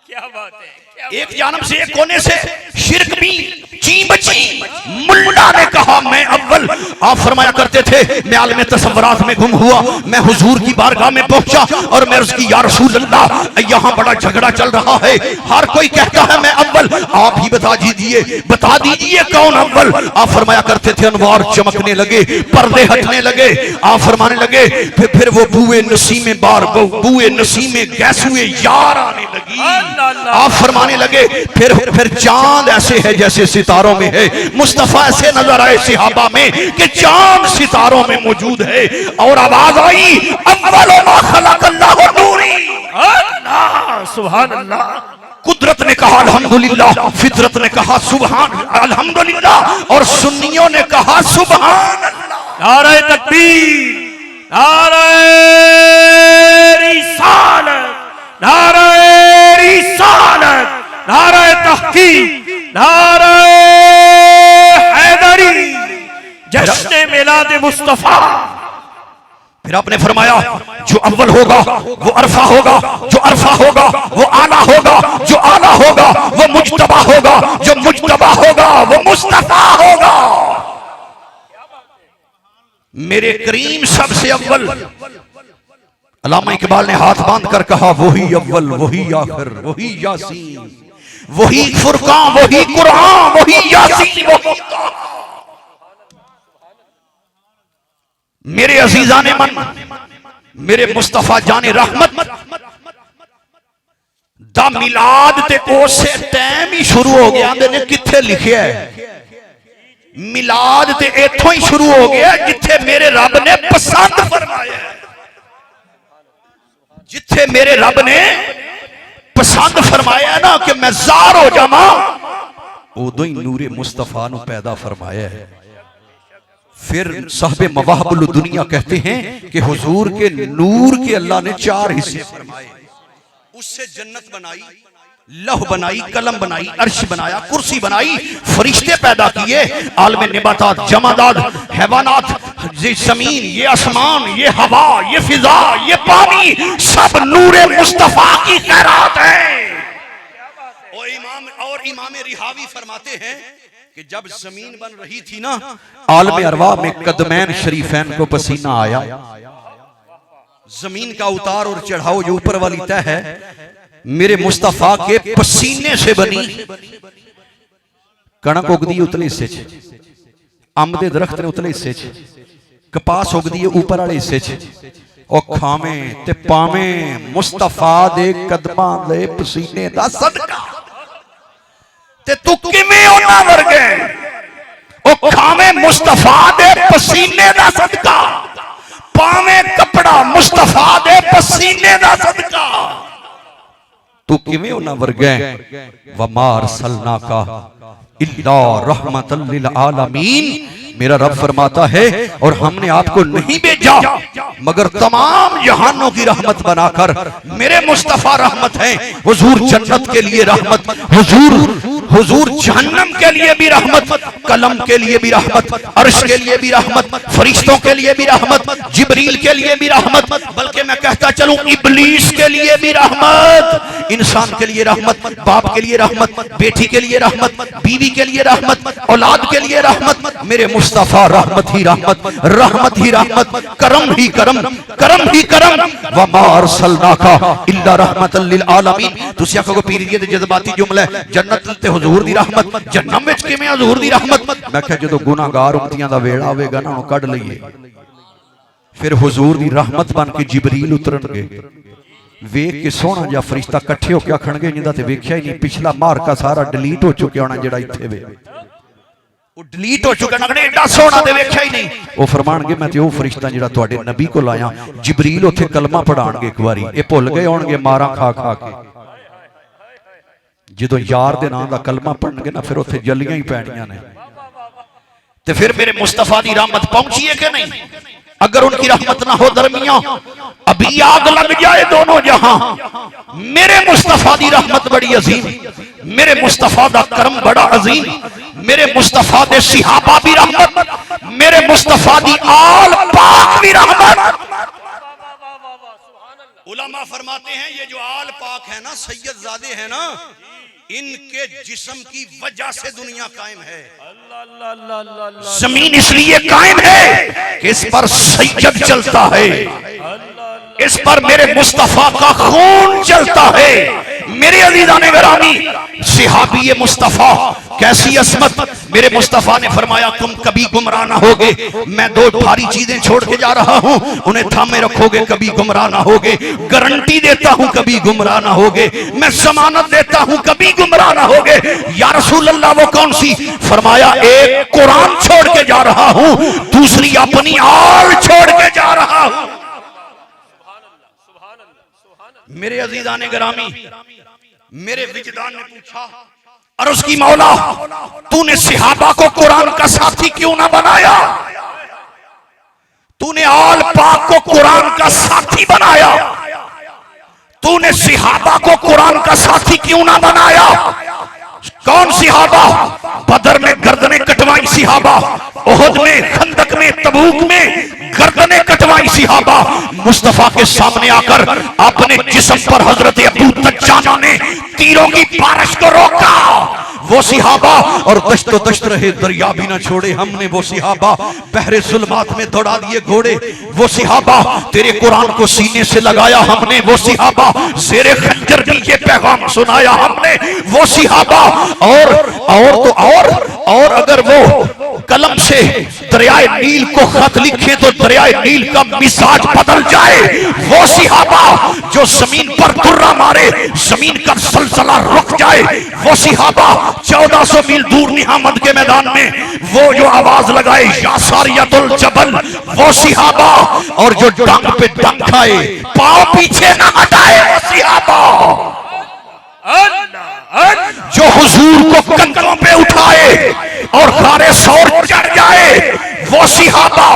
क्या बात है। एक जानब से एक कोने से शिरक भी चीम चीम मुल्ला ने कहा मैं अव्वल। आप फरमाया करते थे मैं आलम तसव्वुरात में गुम हुआ, मैं हुजूर की बारगाह में पहुंचा और मैं उसकी या रसूल अल्लाह यहाँ बड़ा झगड़ा चल रहा है, हर कोई कहता है मैं अव्वल, आप ही बता दीजिए कौन अव्वल। आप फरमाया करते थे अनवार चमकने लगे, पर्दे हटने लगे, आप फरमाने लगे फिर वो बुए नसीमे बार बुए नसीमे गैसुए यार आने लगी। आप फरमाने लगे फिर चांद ऐसे है जैसे सितारों में है, मुस्तफा ऐसे नजर आए सिहाबा में कि चांद सितारों में मौजूद है। और आवाज आई अव्वल मा खलक़ल्लाहु नूरी, अल्लाह सुभान अल्लाह। कुदरत ने कहा अल्हम्दुलिल्लाह, फितरत ने कहा सुभान अल्हम्दुलिल्लाह और सुन्नियों ने कहा सुभान अल्लाह। नारे तकबीर, नारे रिसालत, नारे रिसालत, नारे तहकीक, नारे हैदरी, जश्न मिलाद मुस्तफा। फिर आपने फरमाया जो अव्वल होगा वो अरफा होगा, जो अरफा होगा वो आला होगा, जो आला होगा वो मुज्तबा होगा, जो मुज्तबा होगा वो मुस्तफा होगा। मेरे करीम सबसे अव्वल। अल्लामा इकबाल ने हाथ बांध कर कहा वही अव्वल, वही आखिर, वही यासीन, वही फुरकान, वही कुरान, वही यासीन, वही मेरे अजीजा ने मन, मेरे मुस्तफा जाने रहमत दा मिलाद ते उसे टाइम ही शुरू हो गया। ने किथे लिखिया है मिलाद ते इथों ही शुरू हो गया जिथे मेरे रब ने पसंद फरमाया, जिथे मेरे रब ने पसंद फरमाया ना कि मैं ज़ार हो जावा, उदों ही नूरे मुस्तफा नु पैदा फरमाया है। फिर साहबे मवाहबुल दुनिया कहते हैं कि हुजूर के नूर के अल्लाह ने 4 हिस्से फरमाए, उससे जन्नत बनाई, लौह बनाई, कलम बनाई, अर्श बनाया, कुर्सी बनाई, फरिश्ते पैदा किए, आलम निबातात, जमादात, हैवानात, ये जमीन, ये आसमान, ये हवा, ये फिजा, ये पानी सब नूरे मुस्तफा की खैरात है। और इमाम रिहावी फरमाते हैं कि जब जमीन बन रही थी ना, आलम अरवा में कदमैन शरीफैन को पसीना आया। जमीन का उतार और चढ़ाव जो ऊपर वाली तय है मेरे मुस्तफा के पसीने से बनी। कणक उगदी उतले हिस्से च, अंब दे दरख्त ने उतले हिस्से च, कपास उगदी है ऊपर वाले हिस्से च, ओ खावें ते पावें मुस्तफा दे कदमां दे पसीने दा सदका। ते तू किवें उन्हां वर्गे ओ खावें मुस्तफा दे पसीने दा सदका, पावें कपड़ा मुस्तफा दे पसीने दा सदका। तू किवें उन्हां वर्गे वमा अरसलनाका इल्ला रहमतल लिल आलमीन। मेरा रब फरमाता है और हमने आपको नहीं भेजा मगर तमाम जहानों की रहमत बनाकर। मेरे मुस्तफा रहमत है, हुजूर जन्नत के लिए रहमत, हुजूर जहन्नम के लिए भी रहमत, कलम के लिए भी रहमत, अर्श के लिए भी रहमत, फरिश्तों के लिए भी रहमत, जिब्रील के लिए भी रहमत, बल्कि मैं कहता चलूं इब्लीस के लिए भी रहमत, इंसान के लिए रहमत, बाप के लिए रहमत, बेटी के लिए रहमत, बीवी के लिए रहमत, औलाद के लिए रहमत। मेरे मुस्तफा रहमत ही रहमत, रहमत ही रहमत, करम ही करम, करम ही करम। वमा अरसलनाका इल्ला रहमतल लिल आलमीन। तुसी आखोगे पीर जी ते जज्बाती जुमला है, जन्नत ते हुजूर दी रहमत, जन्नम विच किवें हुजूर दी रहमत। मैं कहा जदों गुनाहगार उम्मतियां दा वेला आवेगा ना, उन्हें कढ लईए, फिर हुजूर दी रहमत बन के जिबरील उतरनगे। वेख के सोहना जिहा फरिश्ता इकट्ठे होके आखणगे जिंदा ते वेख्या ही नहीं, पिछला मारका सारा डिलीट हो चुकिया होना, जेड़ा इत्थे वे वो डिलीट हो चुका, नगड़े एडा सोहना ते वेख्या ही नहीं। वो फरमाणगे मैं ते वो फरिश्ता जिहड़ा तुहाडे नबी कोल आया, जिबरील उत्थे कलमा पढ़ाणगे एक बारी, ये भुल गए होणगे मारा खा खा के। जदों यार दे नाम दा कलमा पढ़नगे ना, फिर उत्थे जलियां ही पैणियां ने। ते फिर मेरे मुस्तफा दी रहमत पहुंची है कि नहीं? अगर उनकी रहमत ना हो दरमियां अभी आग लग जाए दोनों जहां। मेरे मुस्तफा दी रहमत बड़ी अजीम, मेरे मुस्तफा दा करम बड़ा अजीम, मेरे मुस्तफा दे सिहाबा भी रहमत, मेरे मुस्तफा दी आल पाक भी रहमत। उलमा फरमाते हैं ये जो आल पाक है ना, सैयदजादे हैं ना, इनके जिस्म की वजह से दुनिया कायम है। जमीन इसलिए कायम है कि इस पर सैयद चलता है, इस पर मेरे मुस्तफा का खून चलता है। मेरे अज़ीज़ाने गिरामी, सिहाबी मुस्तफा कैसी असमत। मेरे मुस्तफा ने फरमाया तुम कभी गुमराह ना होगे। मैं दो भारी चीजें छोड़ के जा रहा हूं, उन्हें थामे रखोगे कभी गुमराह ना होगे। गारंटी देता हूं कभी गुमराह ना होगे, मैं जमानत देता हूं कभी गुमराह ना होगे। या रसूल अल्लाह वो कौन सी? फरमाया एक कुरान छोड़ के जा रहा हूं, दूसरी अपनी आल छोड़ के जा रहा हूं। मेरे अजीजाने गिरामी, मेरे विजदान ने पूछा और उसकी मौला तूने सिहाबा को कुरान का साथी क्यों ना बनाया? तूने आल पाक को कुरान का साथी बनाया, तूने सिहाबा को कुरान का साथी क्यों ना बनाया? कौन सिहाबा? बदर में गर्दनें कटवाई सिहाबा, उहुद में, खंदक में, तबूक में गर्दनें कटवाई सिहाबा। मुस्तफा के सामने आकर अपने जिस्म पर हजरत अबू दज्जाना ने तीरों की बारिश को रोका। वो सिहाबा और दश्तो दश्त रहे, दरिया भी ना छोड़े हमने। वो सिहाबा बहरे जुल्मात में दौड़ा दिए घोड़े। वो सिहाबा तेरे कुरान को सीने से लगाया हमने। वो सिहाबा ज़ेरे खंजर भी ये पैगाम सुनाया हमने। वो सिहाबा और अगर वो कलम से दरियाए नील को खत लिखे तो दरियाए नील का मिजाज बदल जाए। वो सिहाबा जो जमीन पर तुर्रा मारे, जमीन का सलसला रुक जाए। वो सिहाबा 1400 मील दूर निहामद के मैदान में वो जो आवाज लगाए या सारियतुल जबल। वो सिहाबा और जो डंग पे डंग खाए, पांव पीछे ना हटाए। वो सिहाबा जो हुजूर को कंधों पे उठाए और खारे सौर चढ़ जाए। वो सिहाबा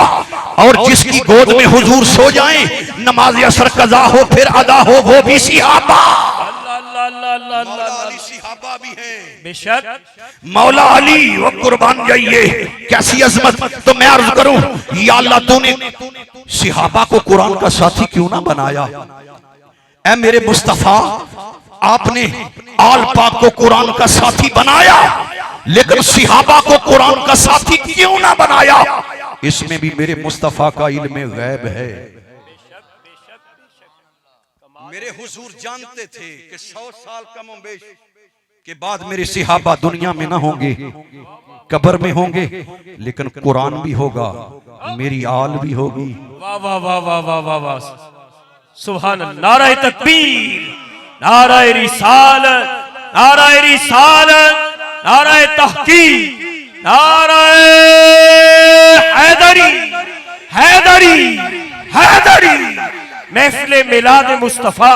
और जिसकी गोद में हुजूर सो जाएं, नमाज असर कज़ा हो फिर अदा हो, वो भी सिहाबा। मौला अली सिहाबा भी हैं बेशक। मौला अली वो कुर्बान जाइए, कैसी अजमत। तो मैं अर्ज करूं या अल्लाह तूने सिहाबा को कुरान का साथी क्यों ना बनाया? ऐ मेरे मुस्तफा, आपने आल पाक को कुरान का साथी बनाया, लेकिन सिहाबा को कुरान का साथी क्यों ना बनाया? इसमें भी मेरे मुस्तफा का इल्म गैब है। मेरे हुजूर जानते थे कि 100 साल कम बेश के बाद मेरे सिहाबा दुनिया में ना होंगे, कब्र में होंगे, लेकिन कुरान भी होगा, मेरी आल भी होगी। वाह वाह वाह वाह वाह वाह वाह, सुभान अल्लाह। नाराए तकबीर, नाराए रिसालत, नाराए रिसालत, नाराए तहकीक, नाराए हैदरी, हैदरी, हैदरी। महफिल मिलाद मुस्तफा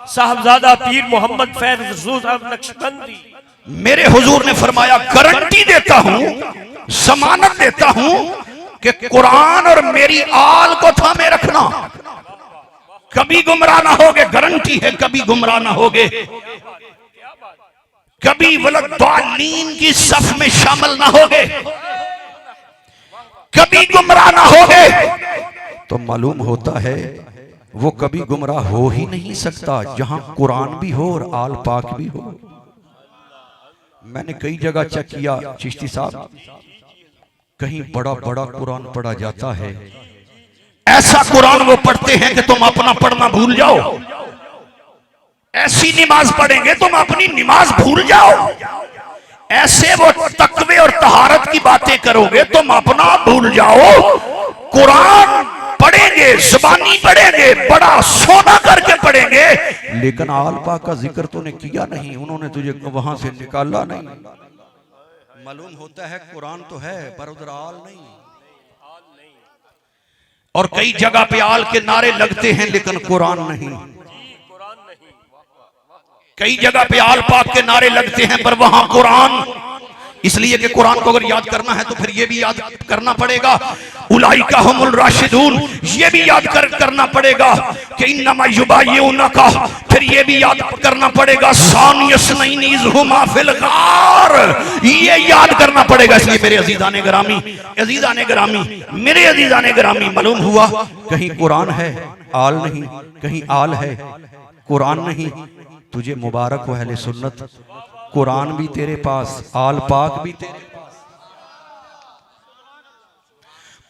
साहबजादा पीर मोहम्मद फैज रसूल साहब नक्शबंदी। मेरे हुजूर ने फरमाया, गारंटी देता हूं, जमानत देता हूं कि कुरान और मेरी आल को थामे रखना, कभी गुमराह ना होगे। गारंटी है, कभी गुमराह ना होगे, कभी वलद्दालीन की सफ में शामिल ना होगे, कभी गुमराह ना होगे। तो मालूम होता है वो कभी गुमराह हो ही नहीं सकता जहां कुरान भी हो और आल पाक भी हो। मैंने कई जगह चेक किया चिश्ती साहब, कहीं बड़ा बड़ा कुरान पढ़ा जाता है, ऐसा कुरान वो पढ़ते हैं कि तुम अपना पढ़ना भूल जाओ, ऐसी नमाज पढ़ेंगे तुम अपनी नमाज भूल जाओ, ऐसे वो तकवे और तहारत की बातें करोगे तुम अपना भूल जाओ। कुरान पढ़ेंगे, जुबानी पढ़ेंगे, बड़ा सोना करके पढ़ेंगे, लेकिन आल पाक का जिक्र तूने किया नहीं, उन्होंने तुझे वहां से निकाला नहीं। मालूम होता है कुरान तो है पर उधर आल नहीं। और कई जगह पे आल के नारे लगते हैं लेकिन कुरान नहीं। कई जगह पे आल पाक के नारे लगते हैं पर वहां कुरान। इसलिए कि कुरान को अगर याद करना है तो फिर ये भी याद करना पड़ेगा, उलाइका हुमुल राशिदून, ये भी याद करना पड़ेगा कि इन्नमा युबाय्युनका, फिर ये भी याद करना पड़ेगा सानियस्नैन इज़ हुमा फिल गार, ये याद करना पड़ेगा। इसलिए मेरे अजीज़ाने गिरामी, अजीज़ाने गिरामी, मेरे अजीज़ाने गिरामी, मालूम हुआ कहीं कुरान है आल नहीं, कहीं आल है कुरान नहीं। तुझे मुबारक हो अहले सुन्नत, कुरान भी तेरे पास, आल पाक भी तेरे पास,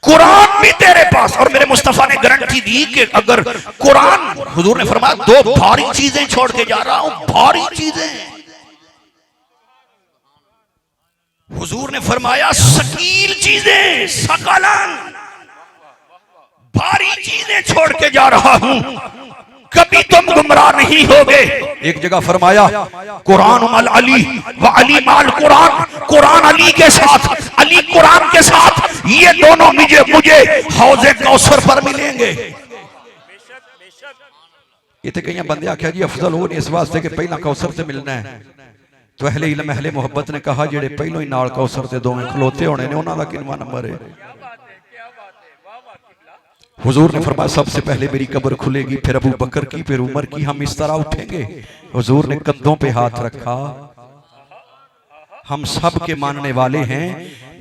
कुरान भी तेरे पास। और मेरे मुस्तफा ने गारंटी दी कि अगर कुरान, हुजूर ने फरमाया दो भारी चीजें छोड़ के जा रहा हूं, भारी चीजें। हुजूर ने फरमाया सकील चीजें, सकलन, भारी चीजें छोड़ के जा रहा हूं, कभी तुम गुमराह नहीं होगे। एक जगह फरमाया कुरान मल अली व अली माल कुरान, कुरान अली के साथ, अली कुरान के साथ, ये दोनों मुझे हौज़े कौसर पर मिलेंगे। ये तो कई बंदे आख्या जी अफजल हो इस वास्ते कि पहला कौसर से मिलना है, तो अहले इल्म अहले मोहब्बत ने कहा जेड़े पहलों ही नाल कौसर से दोवें खलोते होने ने उन्हां दा किनवा नंबर है। हुजूर ने फरमाया सबसे पहले मेरी कब्र खुलेगी, फिर अबू बकर की, फिर उमर की, हम इस तरह उठेंगे। हुजूर ने कंधों पे हाथ रखा। हम सब के मानने वाले हैं,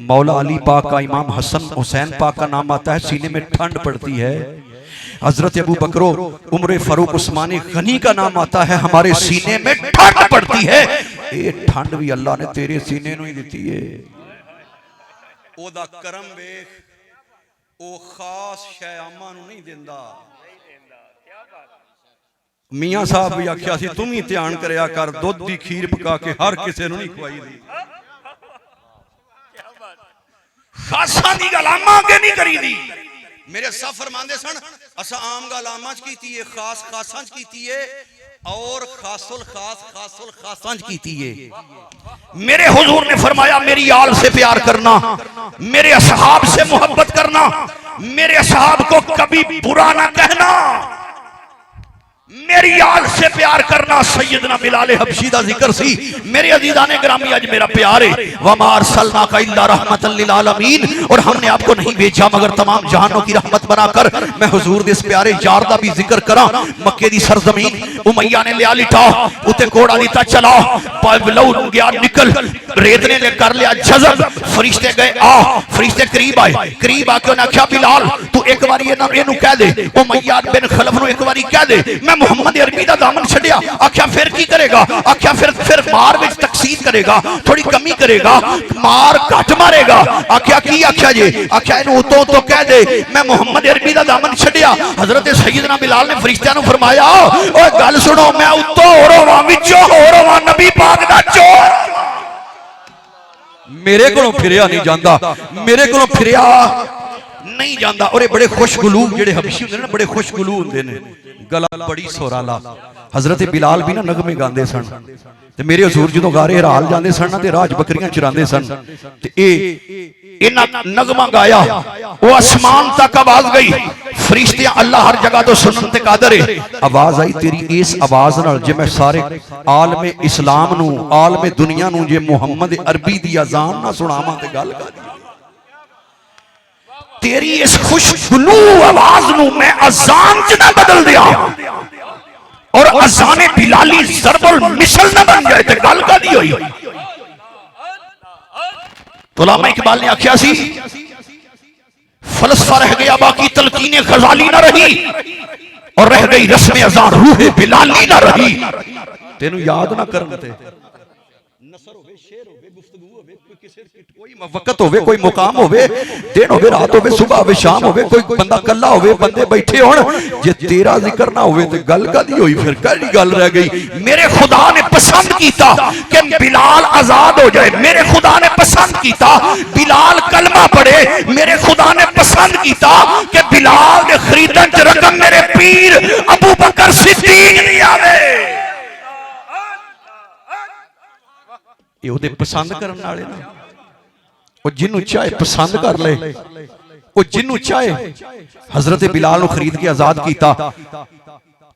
मौला अली पाक का, इमाम हसन हुसैन पाक का नाम आता है, सीने में ठंड पड़ती है। हजरत अबू बकरो उमर फारूक उस्मानी गनी का नाम आता है, हमारे सीने में ठंड पड़ती है। ये ठंड भी अल्लाह ने तेरे सीने नूं ही दी है। ओदा करम वेख, ओ खास शय आमा नूं नहीं दिंदा। मियां साहब भी आख्या सी तुम ही ध्यान करया कर, दुध दी खीर पका के हर किसे नूं नहीं खवाई दी। खासा दी गल आमा अगे नहीं करी दी। मेरे साहब फरमांदे सन असा आम गल आमा च कीती है, खास खासां च कीती है, और खासुल खास खासुल खासां च कीती है। मेरे हुजूर ने फरमाया मेरी आल से प्यार करना, मेरे असहाब से मोहब्बत करना, मेरे असहाब को कभी बुरा ना कहना, मेरी आल से प्यार करना। सैयदना बिलाल हबशी दा जिक्र सी। मेरे अजीजाने ग्रामी, आज मेरा प्यार है वमा अरसलनाका इल्ला रहमतल लिल आलमीन, और हमने आपको नहीं भेजा मगर तमाम जहानों की रहमत बनाकर। मैं हुजूर दे इस प्यारे यार दा भी जिक्र करा। मक्के दी सरजमीन उमैया ने लिया लिटा, उते घोड़ा लिता चला, लहू गया निकल, रेत ने कर लिया जज़ब, फरिश्ते गए आ, फरिश्ते करीब आए, करीब आके उन्हें आख्या बिलाल तू एक बार ये ना कह दे, उमैया बिन खलफ नूं एक बार कह दे मैं मुहम्मद अरबी का दामन छड्या। आख्या फिर की करेगा? आख्या फिर मार विच तकसीर करेगा, थोड़ी कमी करेगा, मार घट मारेगा। आख्या की आख्या जी? आख्या इन्हू उतों तो कह दे मैं मुहम्मद अरबी का दामन छड्या। हजरत सैयदना बिलाल ने फरिश्तियां नू फरमाया, ओए गल सुनो, मैं उतों होर होवां विचों होर होवां, नबी पाक दा चोर मेरे को फिरिया नहीं जाता, मेरे को फिरिया नहीं जाता। और ये बड़े खुशगलू जेडे हबशी होंदे ने, बड़े खुशगलू होंदे ने, गला बड़ी सोराला। हजरत बिलाल भी ना नगमे गांदे सन ते मेरे हजूर जो गारे हराल जाते सन ना ते राज बकरियां चरांदे सन ते इन्हां नगमा गाया, वो आसमान तक आवाज गई। फरिश्ते अल्लाह हर जगह तो सुनन ते कादर है। आवाज आई तेरी इस आवाज नाल जे मैं सारे आलमे इस्लाम नू, आलमे दुनिया नू जे मुहम्मद अरबी दी अजान ना सुनावां ते गल कर तेरी इस खुशगलू आवाज नू मैं अजान च ना बदल दिया और अजाने बिलाली ज़रबुल मिसल न बन जाए ते गल कादी होई। तो उलमा इकबाल ने आख्या सी फलसफा रह गया, बाकी तलकीने गजाली ना रही और रह गई रस्म अजान रूह बिलाली ना रही। तेनू याद ना करन ते नसर होवे, शेर होवे, गुफ्तगू होवे, कोई किसी कोई वक्त होवे, कोई मुकाम होवे, दिन होवे, रात होवे, सुबह होवे, शाम होवे, कोई बंदा कल्ला होवे, बंदे बैठे होण, जे तेरा जिक्र ना होवे ते गल कादी होई? फिर केड़ी गल रह गई? मेरे खुदा ने पसंद कीता कि बिलाल आजाद हो जाए, मेरे खुदा ने पसंद कीता बिलाल कलमा पढ़े, मेरे खुदा ने पसंद कीता कि बिलाल दे खरीदन च रकम मेरे पीर अबू बकर सिद्दीक दी आवे। ये ओदे पसंद करन वाले ना, वो जिन्नू चाहे पसंद कर ले, वो जिन्नू चाहे। हजरत बिलाल नू खरीद के आजाद किया।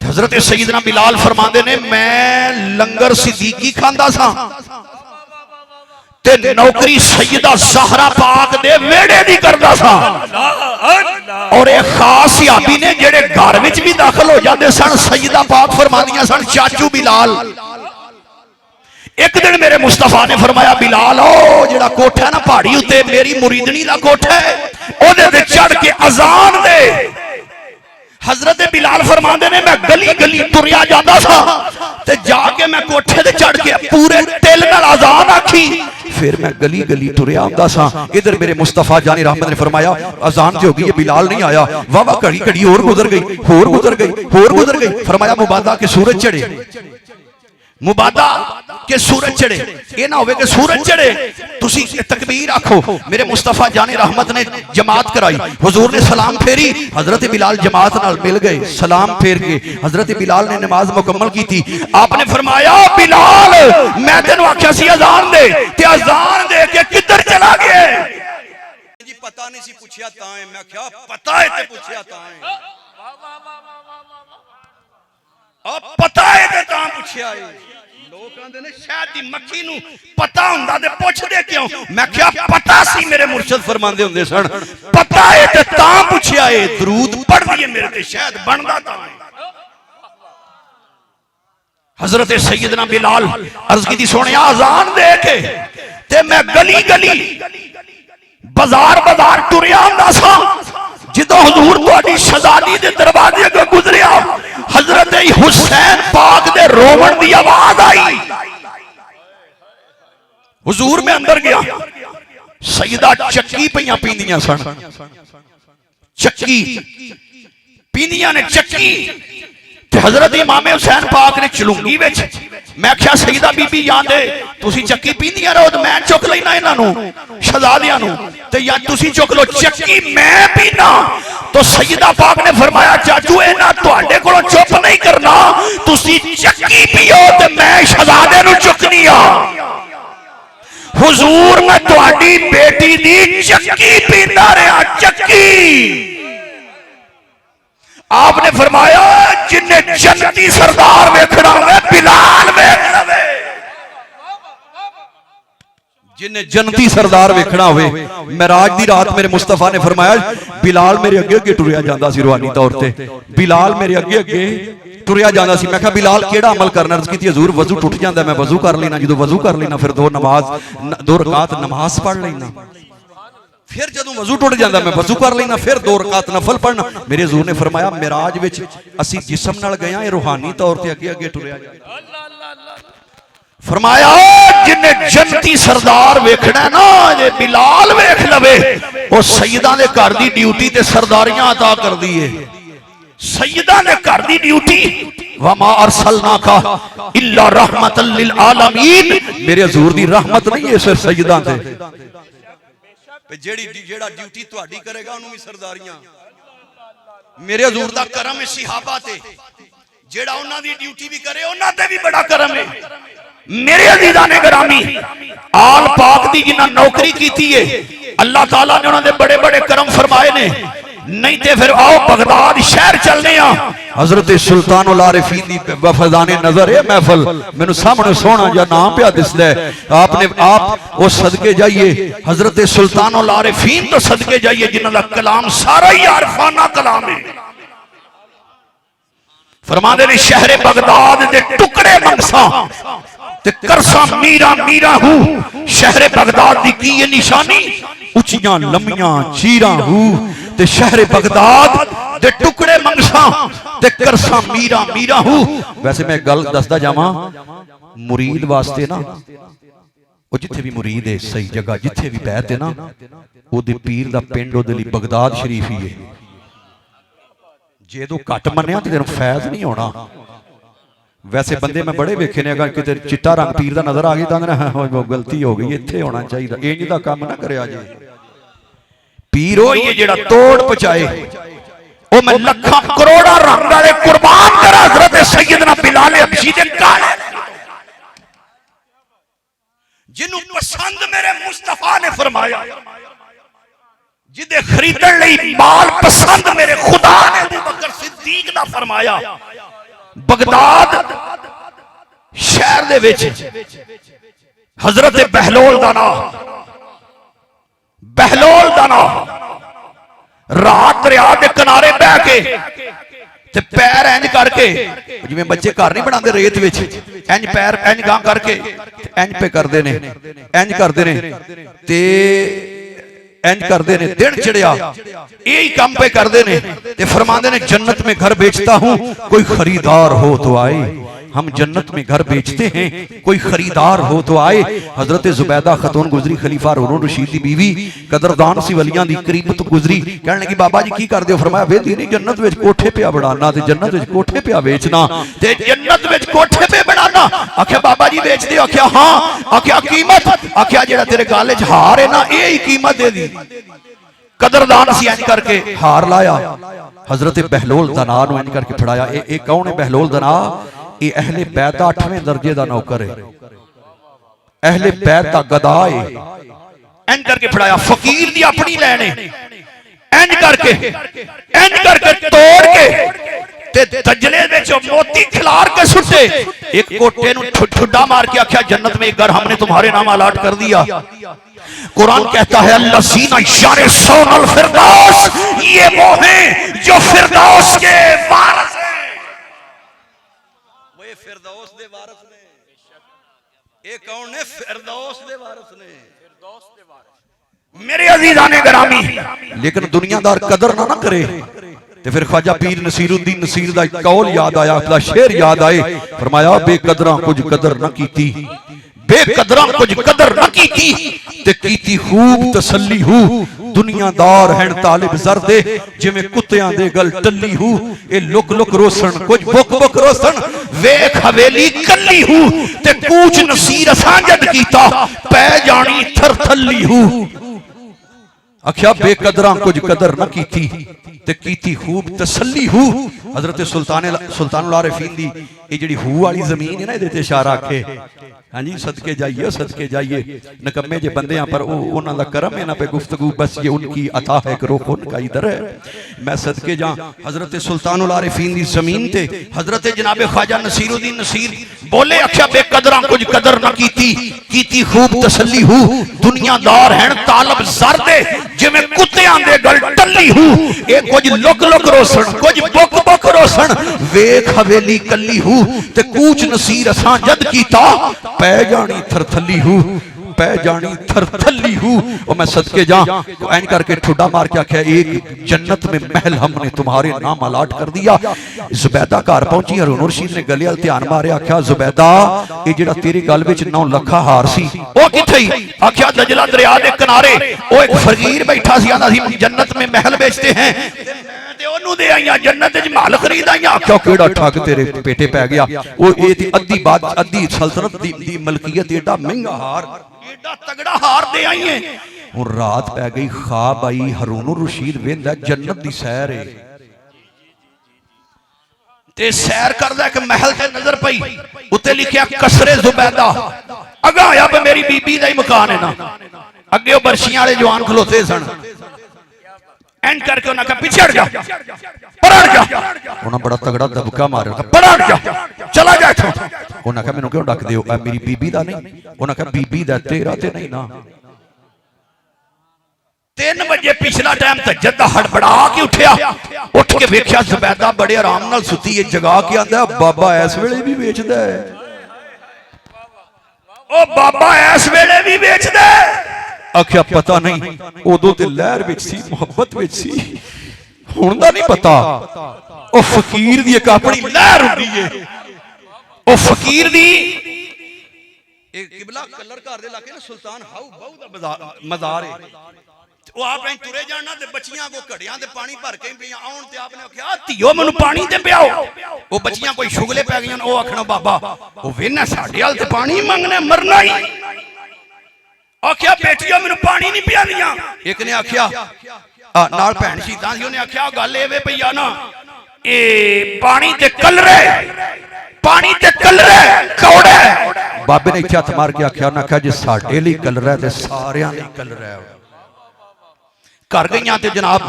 हजरत सैयदना बिलाल फरमांदे ने मैं लंगर सिद्दीकी खांदा सा ते नौकरी सैयदा ज़हरा पाक दे वेड़े दी करदा सा। और एक खास सहाबी ने जेड़े घर विच भी दाखिल हो जाते सन, सैयदा पाक फरमांदियां सन चाचू बिलाल। एक दिन मेरे मुस्तफा ने फरमाया बिलाल ओ जेड़ा कोठा है ना पहाड़ी उत्ते मेरी मुरीदनी दा कोठा है, ओदे ते चढ़ के अजान दे। हजरत बिलाल फरमांदे ने मैं गली गली तुरिया जांदा सा ते जाके मैं कोठे ते चढ़ के पूरे दिल नाल अजान आखी, फिर मैं गली गली तुरिया आंदा सा। इधर मेरे मुस्तफा जानी रहमत ने फरमाया अजान जो होगी ये बिलाल नहीं आया। वाह वाह घड़ी घड़ी और गुजर गई, होर गुजर गई, होर गुजर गई। फरमाया मुबादा के सूरज चढ़े, मुबादा के सूरज चढ़े, ये ना होवे कि सूरज चढ़े तुसी तकबीर आखो। मेरे मुस्तफा जाने रहमत ने जमात कराई, हुजूर ने सलाम फेरी, हजरत बिलाल जमात नाल मिल गए, सलाम फेर के हजरत बिलाल ने नमाज मुकम्मल की थी। आपने फरमाया बिलाल मैं तेनू आख्या सी अजान दे ते अजान दे के किधर चला गया? जी पता नहीं सी पूछया तां मैं आख्या पता है ते पूछया तां पता है ते तां पूछया है। लोग कहंदे ने शायद दी मक्खी नू पता हुंदा ते पुछदे क्यों? मैं क्या पता सी, मेरे मुर्शिद फरमांदे हुंदे सन पता है ते तां पूछया है, दरूद पढ़ दिए मेरे ते शायद बनदा तां है। हजरत सैयदना बिलाल अर्ज की थी सोनिया अजान दे के ते मैं गली गली बाजार बाजार टुरिया आंदा सा। जिदों हुजूर तुहाडी शहजादी दे दरवाजे को गुजरिया हजरत हुसैन पाक दे रोवण दी आवाज आई। हुजूर में अंदर गया, सैयदा चक्की पईयां पींदियां सन, चक्की पींदियां ने चक्की ते हजरत इमाम हुसैन पाक ने चलूंगी विच। मैं आख्या सैयदा बीबी यादे तुसी चक्की पींदियां रहो ते मैं चुक लेना इन्हां नू शहजादियां नू ते या तुसी चुक लो चक्की मैं पीना। तो सैयदा पाक ने फरमाया चाचू इन्हां तुहाडे कोलों चुप नहीं करना, तुसी चक्की पियो ते मैं शहजादे नू चुकनी आ। हुजूर मैं तुहाडी बेटी दी चक्की पींदा रहा, चक्की। आपने फरमाया जिन्हें जन्नती सरदार वेखना होवे बिलाल वेख लवे, जिन्हें जन्नती सरदार वेखना होवे। मेराज दी रात मेरे मुस्तफा ने फरमाया बिलाल मेरे अगे अगे टुरिया जांदा सी, रूहानी तौर ते बिलाल मेरे अगे अगे टुरिया जांदा सी। मैं कहा बिलाल केड़ा अमल करना? अर्ज कीती हजूर वजू टुट जांदा, मैं वजू कर लेना, जो वजू कर लेना फिर दो रकात नमाज पढ़ लेना। फिर जदों वजू टुट जाता मैं वजू कर लेना, फिर 2 रकात नफल पढ़ना। मेरे हजूर ने फरमाया मिराज विच असी जिस्म नाल गए हां, रूहानी तौर ते अगे अगे टुरिया जाए। फरमाया जिन्हें जन्नती सरदार वेखना ना, जे बिलाल वेख लवे, वो सैयदा दे घर दी ड्यूटी ते सरदारियां अता कर दी है। सैयदा ने घर दी ड्यूटी, वमा अरसलनाका इल्ला रहमतल लिल आलमीन, मेरे हजूर दी रहमत नहीं है सिर्फ सैयदा ते। जेड़ा ड्यूटी तुहाडी करेगा उन्होंने भी सरदारियां। मेरे हजूर दा करम है सहाबा ते, जेड़ा उन्हां दी ड्यूटी भी करे उन्हां ते भी बड़ा करम है। मेरे अजीजाने गिरामी, आल पाक दी जिन्हां नौकरी कीती है अल्लाह ताला ने उन्हां दे बड़े बड़े करम फरमाए ने। नहीं ते फिर आओ बगदाद शहर चलने आ। हजरत सुल्तानुल आरिफीन दी वफदाने नजर है महफल, मैनू सामने सोना या नाम पिया दिसदा है। आपने आप वो सदके जाइए हजरत सुल्तानुल आरिफीन तो सदके जाइए जिन्हां दा कलाम सारा ही आरफाना कलाम है। फरमाते ने शहर बगदाद दे टुकड़े मंगसा ते करसा मीरा मीरा हूं। शहर बगदाद दी की ये निशानी, उचियां लम्मियां चीरा हूं ते शहर बगदाद दे टुकड़े मंगसा ते करसा मीरा मीरा हूं। वैसे मैं गल दसदा जावां, मुरीद वास्ते ना वो जिथे भी मुरीद है सही जगह जिथे भी बैठ है ना, ओदे पीर दा पिंड ओदे लई बगदाद शरीफ ही है। जे तो घट मन्निया तो तेन फैज नहीं होना। वैसे बंदे मैं बड़े वेखे ने, अगर किते चिट्टा रंग पीर दा नजर आ गया तो गलती हो गई, इत्थे होना चाहिए। इंज दा काम ना करे जे। पीर होई है जेड़ा तोड़ पहुंचाए, ओ मैं लखां करोड़ा रंग वाले कुर्बान करा हजरत सैयदना बिलाल हबशी दे काले, जिन्हों पसंद मेरे मुस्तफा ने फरमाया, जिदे खरीदण लई माल पसंद मेरे खुदा ने अबू बकर सिद्दीक दा फरमाया। बगदाद शहर दे विच हजरत बहलोल दा नाम, बहलोल दा नाम रात दरिया दे किनारे बह के ते पैर इंज करके, जिवें बच्चे घर नहीं बनाते रेत विच, इंज पैर इंज गां करके इंज पे करदे ने, इंज करदे ने ते इंज करदे ने। दिन चढ़िया यही काम पे करदे ने ते फरमांदे ने जन्नत में घर बेचता हूं, कोई खरीदार हो तो आए। हम जन्नत में घर बेचते हैं, कोई खरीदार हो तो आए। हजरत जुबैदा खतून गुजरी, खलीफा हारून रशीद दी बीवी, कदरदान सी वलियां दी करीबत गुजरी। कहने लगी बाबा जी की करदे हो? फरमाया वेंदी नहीं, जन्नत विच कोठे पिया बनाना ते जन्नत विच कोठे पिया बेचना ते जन्नत विच कोठे पे बनाना। आख्या बाबा जी बेचदे हो? आख्या हां। आख्या कीमत? आख्या जेड़ा तेरे गल च हार है ना, यही कीमत दे दी। कदरदान सी इंज करके हार लाया, हजरत बहलोल दना नु इंज करके फड़ाया। ए कौन है बहलोल दना? ये अहले बैत दा 8वें दर्जे दा नौकर है, अहले बैत दा गदा है। इंज करके फड़ाया, फकीर दी अपनी लैने, इंज करके तोड़ के ते तजले विच मोती खिलार के सुटे। एक कोटे नु ठुड्डा मार के आख्या जन्नत में एक घर हमने तुम्हारे नाम अलाट कर दिया। कुरान कहता है अल्लज़ीना यरिसूनल फिरदौस, ये वो हैं जो फिरदौस के वारिस हैं। वो फिरदौस दे वारिस ने। ये कौन है? फिरदौस दे वारिस ने। मेरे अजीजाने गिरामी, लेकिन दुनियादार कदर ना करे ते फिर ख्वाजा पीर नसीरुद्दीन नसीर दा एक कौल याद आया, अपना शेर याद आए। फरमाया बेकदरां कुछ कदर ना कीती, बेकदरां कुछ कदर ना कीती ते कीती खूब तसल्ली हूं। दुनियादार हैं तालिब जरदे, जिवें कुत्तियां दे गल टल्ली हूं। ए लुक लुक रोसन कुछ बुक बुक रोसन, वेख हवेली कल्ली हूं ते कूच नसीर असां जद कीता, पै जानी थरथल्ली हूं। आख्या बेकदरां कुछ कदर ना कीती ते कीती खूब तसल्ली हूं। हजरत सुल्तानुल आरिफीन दी ये जिहड़ी हू वाली जमीन है ना, इहदे ते इशारा आखे। हाँ जी, सदके जाइए, सदके जाइए। नकम्मे जे बंदे पर उन्हां दा करम है ना पे गुफ्तगू, बस ये उनकी अता है, रुख उनका इधर है। मैं सदके जा हजरत सुल्तानुल आरिफीन दी जमीन ते हजरत जनाब ख्वाजा नसीरुद्दीन नसीर बोले, आख्या बेकदरां कुछ कदर ना कीती खूब तसल्ली हूं। दुनियादार हैं तालब जरदे, जिवें कुत्तियां दे गल टल्ली हूं। ए कुछ लुक लुक रोसन कुछ बुक बुक रोसन, वेख हवेली कल्ली हूं ते कूच नसीर असां जद कीता, पै जानी थरथली हूं। पै जानी थरथली हूँ। और मैं सदके जा ऐन करके ठुडा मार के आख्या एक जन्नत में महल हमने तुम्हारे नाम अलाट कर दिया। जुबैदा घर पहुंची, हारून रशीद ने गले वाल ध्यान मारे, आख्या जुबैदा ये जिहड़ा तेरी गल विच 9 लखा हार सी वो किथे? आख्या दजला दरिया के किनारे वो एक फकीर बैठा सी, आंदा सी जन्नत में महल बेचते हैं ते ओनू दे आईयां, जन्नत विच महल खरीद आईयां। आख्या केड़ा ठग तेरे पेटे पै गया, वो ये दी अद्धी बात अद्धी सल्तनत दी मलकियत एडा महंगा हार एडा तगड़ा हार दे आई है। हुण रात पै गई, ख्वाब आई, हारून रशीद वेंदा जन्नत दी सैर है ते सैर करदा एक महल ते नजर पई, उत्ते लिखिया कसरे जुबैदा। अगा आया पे मेरी बीबी दा ही मकान है ना, अगे वो बर्शियां वाले जवान खलोते सन, एंड करके उन्हें कहा पीछे हट जा, पर हट जा। उन्हें बड़ा तगड़ा दबका मारा, पर हट जा, चला जा इथों। उन्हें कहा मैनू क्यों डक दियो, मेरी बीबी दा नहीं। उन्हें कहा बीबी दा, तेरा ते नहीं ना। 3 बजे पिछला टाइम तहज्जुद दा हड़बड़ा के उठिया, उठ के वेख्या जुबैदा बड़े आराम नाल सुती है, जगा के आंदा बाबा इस वेले भी बेचदा है, ओ बाबा इस वेले भी बेचदा है। आख्या पता नहीं, उदों ते लहर विच सी, मुहब्बत विच सी, हुण दा नहीं पता। ओ फकीर दी एक अपनी लहर हुंदी है, ओ फकीर दी एक किबला कलर घर दे लाके ना सुल्तान हाऊ बाऊ दा मज़ार है। वो आप तुरे जाना ते बच्चियां को घड़ियां ते पानी भर के पिया आउण ते आपने आख्या धीओ मैनू पानी ते पियाओ। वो बच्चियां कोई शुगले पै गईयां, ओ आखना बाबा ओ वेना साडे हाल ते पानी मंगने मरना ही। आख्या बेटियों मैनू पानी नहीं पियादियां। एक ने आख्या नाल भैन शहीदां सी, उन्हें आख्या गल एवे पई आ ना, ए पानी ते कलरे, पानी ते कलरे कौड़े। बाबे ने इत्थे हत्थ मार के आख्या, उन्हें आख्या जे साडे लई कलरा ते सारियां लई कलरा है। घर गई ते जनाब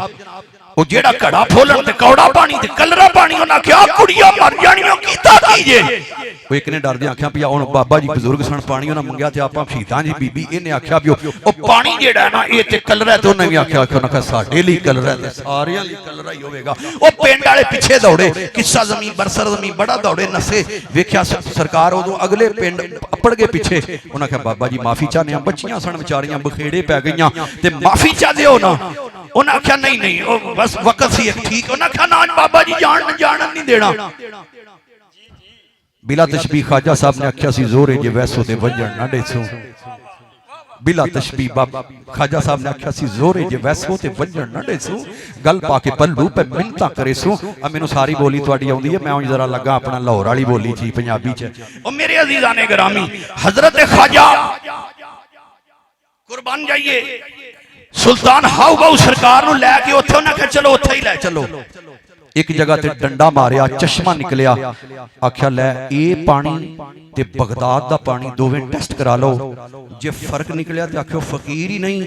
वो जेड़ा घड़ा फोलन ते कौड़ा पानी ते कलरा पानी, उन्हें आख्या कुड़ियां मर जानियां कीता की जे। वो एक ने डरदे आख्या भी हुण बाबा जी बुजुर्ग सन, पानी उन्हें मंगया ते आपां शहीदां जी बीबी इन्हें आख्या भी ओ पानी जेड़ा है ना ये ते कलरा, ते उन्हें भी आख्या उन्हें साडे लई कलरा ते सारियां लई कलरा ही होवेगा। ओ पिंड वाले पिछे दौड़े, किस्सा जमीन बरसर जमीन बड़ा दौड़े नसे, वेख्या सरकार उदों अगले पिंड अपड़ गए पिछे। उन्हें आख्या बाबा जी माफी चाहने, बच्चियां सन बेचारियां बखेड़े पै गईयां ते माफी चाह दिओ ना। उन्हें आख्या नहीं नहीं बस वक्त सी ठीक। उन्हें आख्या ना बाबा जी जान नहीं देना। बिला तशबीह ख्वाजा साहब ने आख्या सी जोरे जे वैसो ते वजन ना देसो। बिला तशबीह बाबा ख्वाजा साहब ने आख्या सी जोरे जे वैसो ते वजन ना देसो, गल पाके पल्लू पे मिन्नता करेसो। अब मैनू सारी बोली तुहाडी आउंदी है, मैं हुण जरा लगा अपना लाहौर वाली बोली जी पंजाबी च। ओ मेरे अजीजाने गिरामी, हजरत ख्वाजा कुर्बान जाइए सुल्तान हाऊ बाऊ सरकार नूं लैके उत्थे उन्हें आख्या चलो उत्थे ही लै चलो। एक जगह ते डंडा मारिया, चश्मा निकलिया, आख्या लै ये पानी ते बगदाद दा पानी दोवें टेस्ट करा लो, जे फर्क निकलिया ते आख्यो फकीर ही नहीं,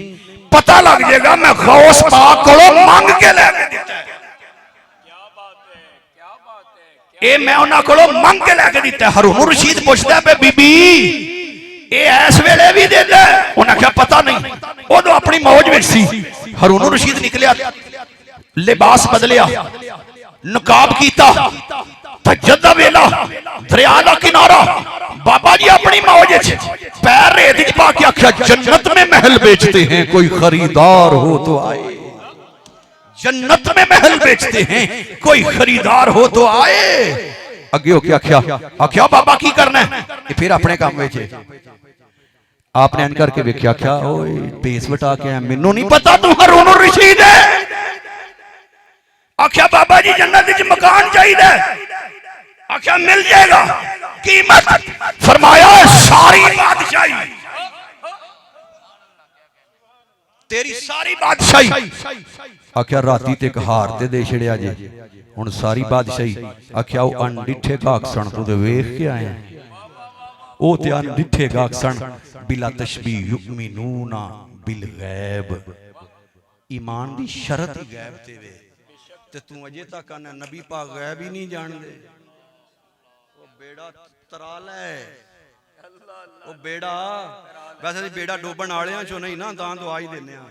पता लग जाएगा मैं गौस पाक कोलों मंग के लैके दित्ता है। ए मैं उन्हां कोलों मंग के लैके दित्ता है। हारून रशीद पुछदा पे बीबी ए इस वेले भी देंदा? उन्हें आख्या पता नहीं, उदों अपनी मौज विच सी। हारून रशीद निकलिया, लिबास बदलिया, नकाब कीता, तहज्जुद दा वेला, दरिया दा किनारा, बाबा जी अपनी मौज च पैर रेत च पा के आख्या जन्नत में महल बेचते हैं कोई खरीदार हो तो आए। जन्नत में महल बेचते हैं कोई खरीदार हो तो आए। अगे होके आख्या बाबा की करना है, फिर अपने काम विच आपने एन करके वेख्या, आख्या ओए भेस वटा के मैनू नहीं पता तू हारून रशीद है। आख्या बाबा जी जन्नत विच मकान चाहिए, आख्या मिल जाएगा, कीमत फरमाया सारी बादशाही, तेरी सारी बादशाही। आख्या राती ते एक हार ते दे छड़िया जे, हुण सारी बादशाही। आख्या वो अनडिठे गाहकसण तू ते वेख के आए, ओ ते अनडिठे गाहकसण। बिला तशबीह युमिनूना बिल गैब, ईमान दी शरत ही गैब ते वे, ते तू अजे तक आना नबी पाक गैब ही नहीं जानदे। ओ बेड़ा तराल है, ओ बेड़ा वैसे बेड़ा डोबण वालियां चों नहीं ना, तां दुआ ही देने आ।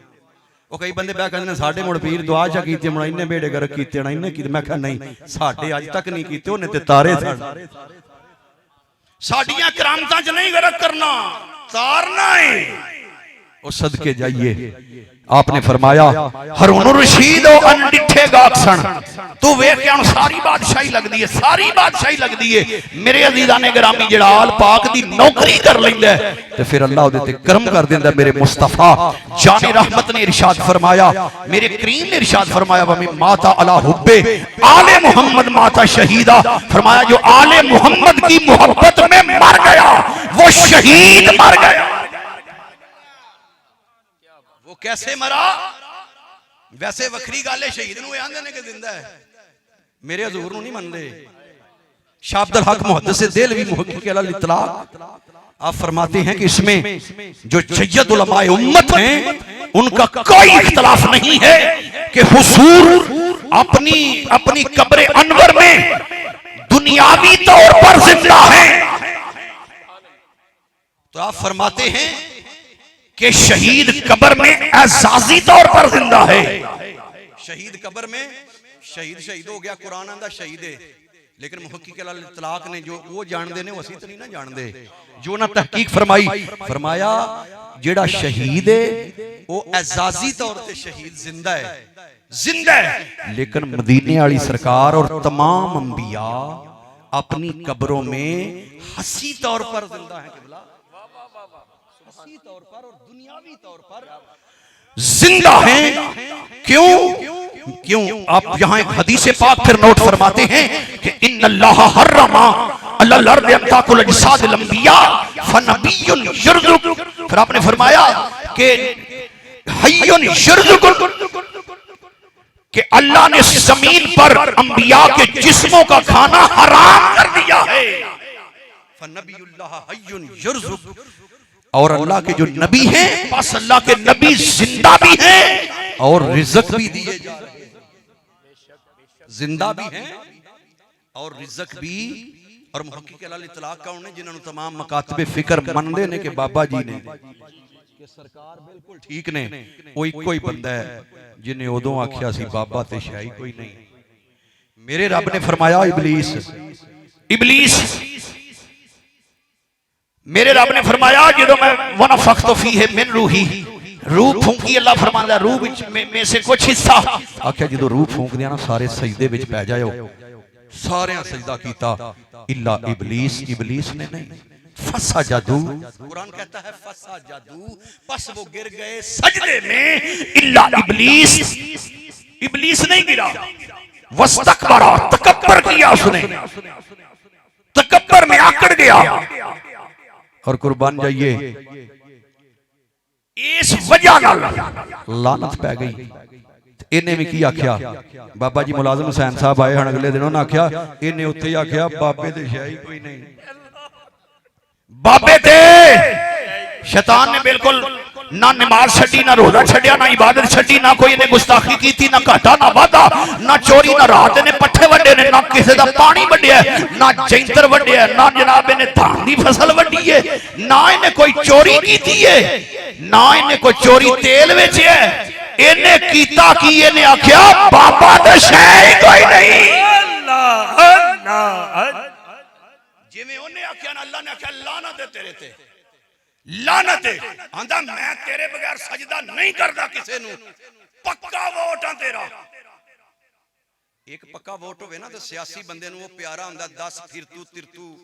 ਉਹ ਕਈ ਬੰਦੇ ਬਹਿ ਕਹਿੰਦੇ ਨੇ ਸਾਡੇ ਮੁੜ ਪੀਰ ਦੁਆ ਚਾ ਕੀਤੇ ਹੁਣ ਇੰਨੇ ਬੇੜੇ ਗਰਕ ਕੀਤੇ ਨਾ ਇੰਨੇ ਕੀਤੇ। ਮੈਂ ਕਿਹਾ ਨਹੀਂ, ਸਾਡੇ ਅੱਜ ਤੱਕ ਨਹੀਂ ਕੀਤੇ, ਉਹਨੇ ਤੇ ਤਾਰੇ ਸਨ। साड़ियां करामतां च नहीं गरक करना, तारना है। उस सदके जाइए आपने फरमाया हरून रशीद अनडिठे गाक्सन तू वेख के हुण सारी बादशाही लगदी है, सारी बादशाही लगदी है। मेरे अजीज़ां ने गिरामी जिहड़ा आल पाक दी नौकरी कर लैंदा है ते फिर अल्लाह उहदे ते करम कर दिंदा। मेरे मुस्तफा जाने रहमत ने इरशाद फरमाया, मेरे करीम ने इरशाद फरमाया वमी माता अला हुब्बे आले मोहम्मद माता शहीदा। फरमाया जो आले मोहम्मद की मोहब्बत में मर गया वो शहीद मर गया। वो कैसे मरा? वैसे वखरी गल है, शहीद नूं आंदे ने कि जिंदा है, मेरे हजूर नूं नहीं मनदे। शाह अब्दुल हक मुहद्दिस देहलवी मुहक्किक अल इतलाक आप फरमाते हैं कि इसमें जो सय्यद उलमाए उम्मत हैं उनका कोई इख्तिलाफ नहीं है कि हुजूर अपनी अपनी कब्र अनवर में दुनियावी तौर पर जिंदा हैं। तो आप फरमाते हैं कि शहीद कब्र में एजाजी तौर पर जिंदा है। शहीद कब्र में शहीद हो गया, कुरान आंदा शहीद है, लेकिन मुहक्किक अल इतलाक ने जो वो जानते हैं असीं तो नहीं ना जानते। जो ना तहकीक फरमाई, फरमाया जेड़ा शहीद है वो एजाजी तौर पे शहीद जिंदा है, जिंदा है। लेकिन मदीने वाली सरकार और तमाम अंबिया अपनी कब्रों में हसी तौर पर जिंदा है, तौर पर और दुनियावी तौर पर जिंदा हैं। क्यों? क्यों? आप यहां एक हदीस पाक फिर नोट फरमाते हैं कि इन्नल्लाह हर्रमा अलल अर्द अन ताकुल अजसादिल अंबिया फनबियुन यरजुक। फिर आपने फरमाया कि हय्युन यरजुक, कि अल्लाह ने जमीन पर अंबिया के जिस्मों का खाना हराम कर दिया है। फनबियुल्लाह हय्युन यरजुक, और अल्लाह के जो नबी हैं बस अल्लाह के नबी जिंदा भी हैं और रिज़्क भी दिए जा रहे हैं, जिंदा भी हैं और रिज़्क भी। और मुहक्किक अल इतलाक का उन्हें जिन्होंने तमाम मकातबे फिक्र मनदे ने कि बाबा जी ने कि सरकार बिल्कुल ठीक ने, वो इको ही बंदा है जिन्हें उदों आख्या सी बाबा ते शाही कोई नहीं। मेरे रब ने फरमाया इबलीस, इबलीस मेरे रब ने फरमाया जो मैं वनफख्त फीह मिन रूही, रूह फूंकी, अल्लाह फरमांदा रूह में से कुछ हिस्सा आख्या जो रूह फूंक दिया ना सारे सजदे विच पै जाओ। सारे सजदा कीता इल्ला इबलीस, इबलीस ने नहीं। फसा जादू, कुरान कहता है फसा जादू, बस वो गिर गए सजदे में इल्ला इबलीस, इबलीस नहीं गिरा। वस्तकबरा, तकब्बर किया उसने, तकब्बर में आकड़ गया। और कुर्बान जाइए इस वजह नाल लानत पै गई। इन्हें भी की आख्या, बाबा जी मुलाजिम हुसैन साहब आए हन अगले दिन, उन्हें आख्या इन्हें उत्थे ही आख्या बाबे ते शाही कोई नहीं, बाबे ते शैतान ने बिल्कुल ना नमाज छड़ी, ना रोजा छड़िया, ना इबादत छड़ी, ना कोई ने गुस्ताखी की, ना घाटा ना वादा, ना चोरी, ना रात ने पट्ठे वड्डे ने, ना किसी का पानी वड्डिया, ना जैंतर वड्डिया, ना जनाब ने धान की फसल वड्डी है, ना इन्हें कोई चोरी की है, ना इन्हें कोई चोरी तेल बेचे। इन्हें कीता की, इन्हें आख्या बाबा तो शै कोई नहीं। जिवें उन्हें आख्या ना अल्लाह ने आख्या लानत है तेरे ते, लानत है। आंदा मैं तेरे बगैर सजदा नहीं करदा किसे नू, पक्का वोट आ तेरा। एक पक्का वोट होवे ना तो सियासी बंदे नू वो प्यारा हुंदा, 10 फिरतू तिरतू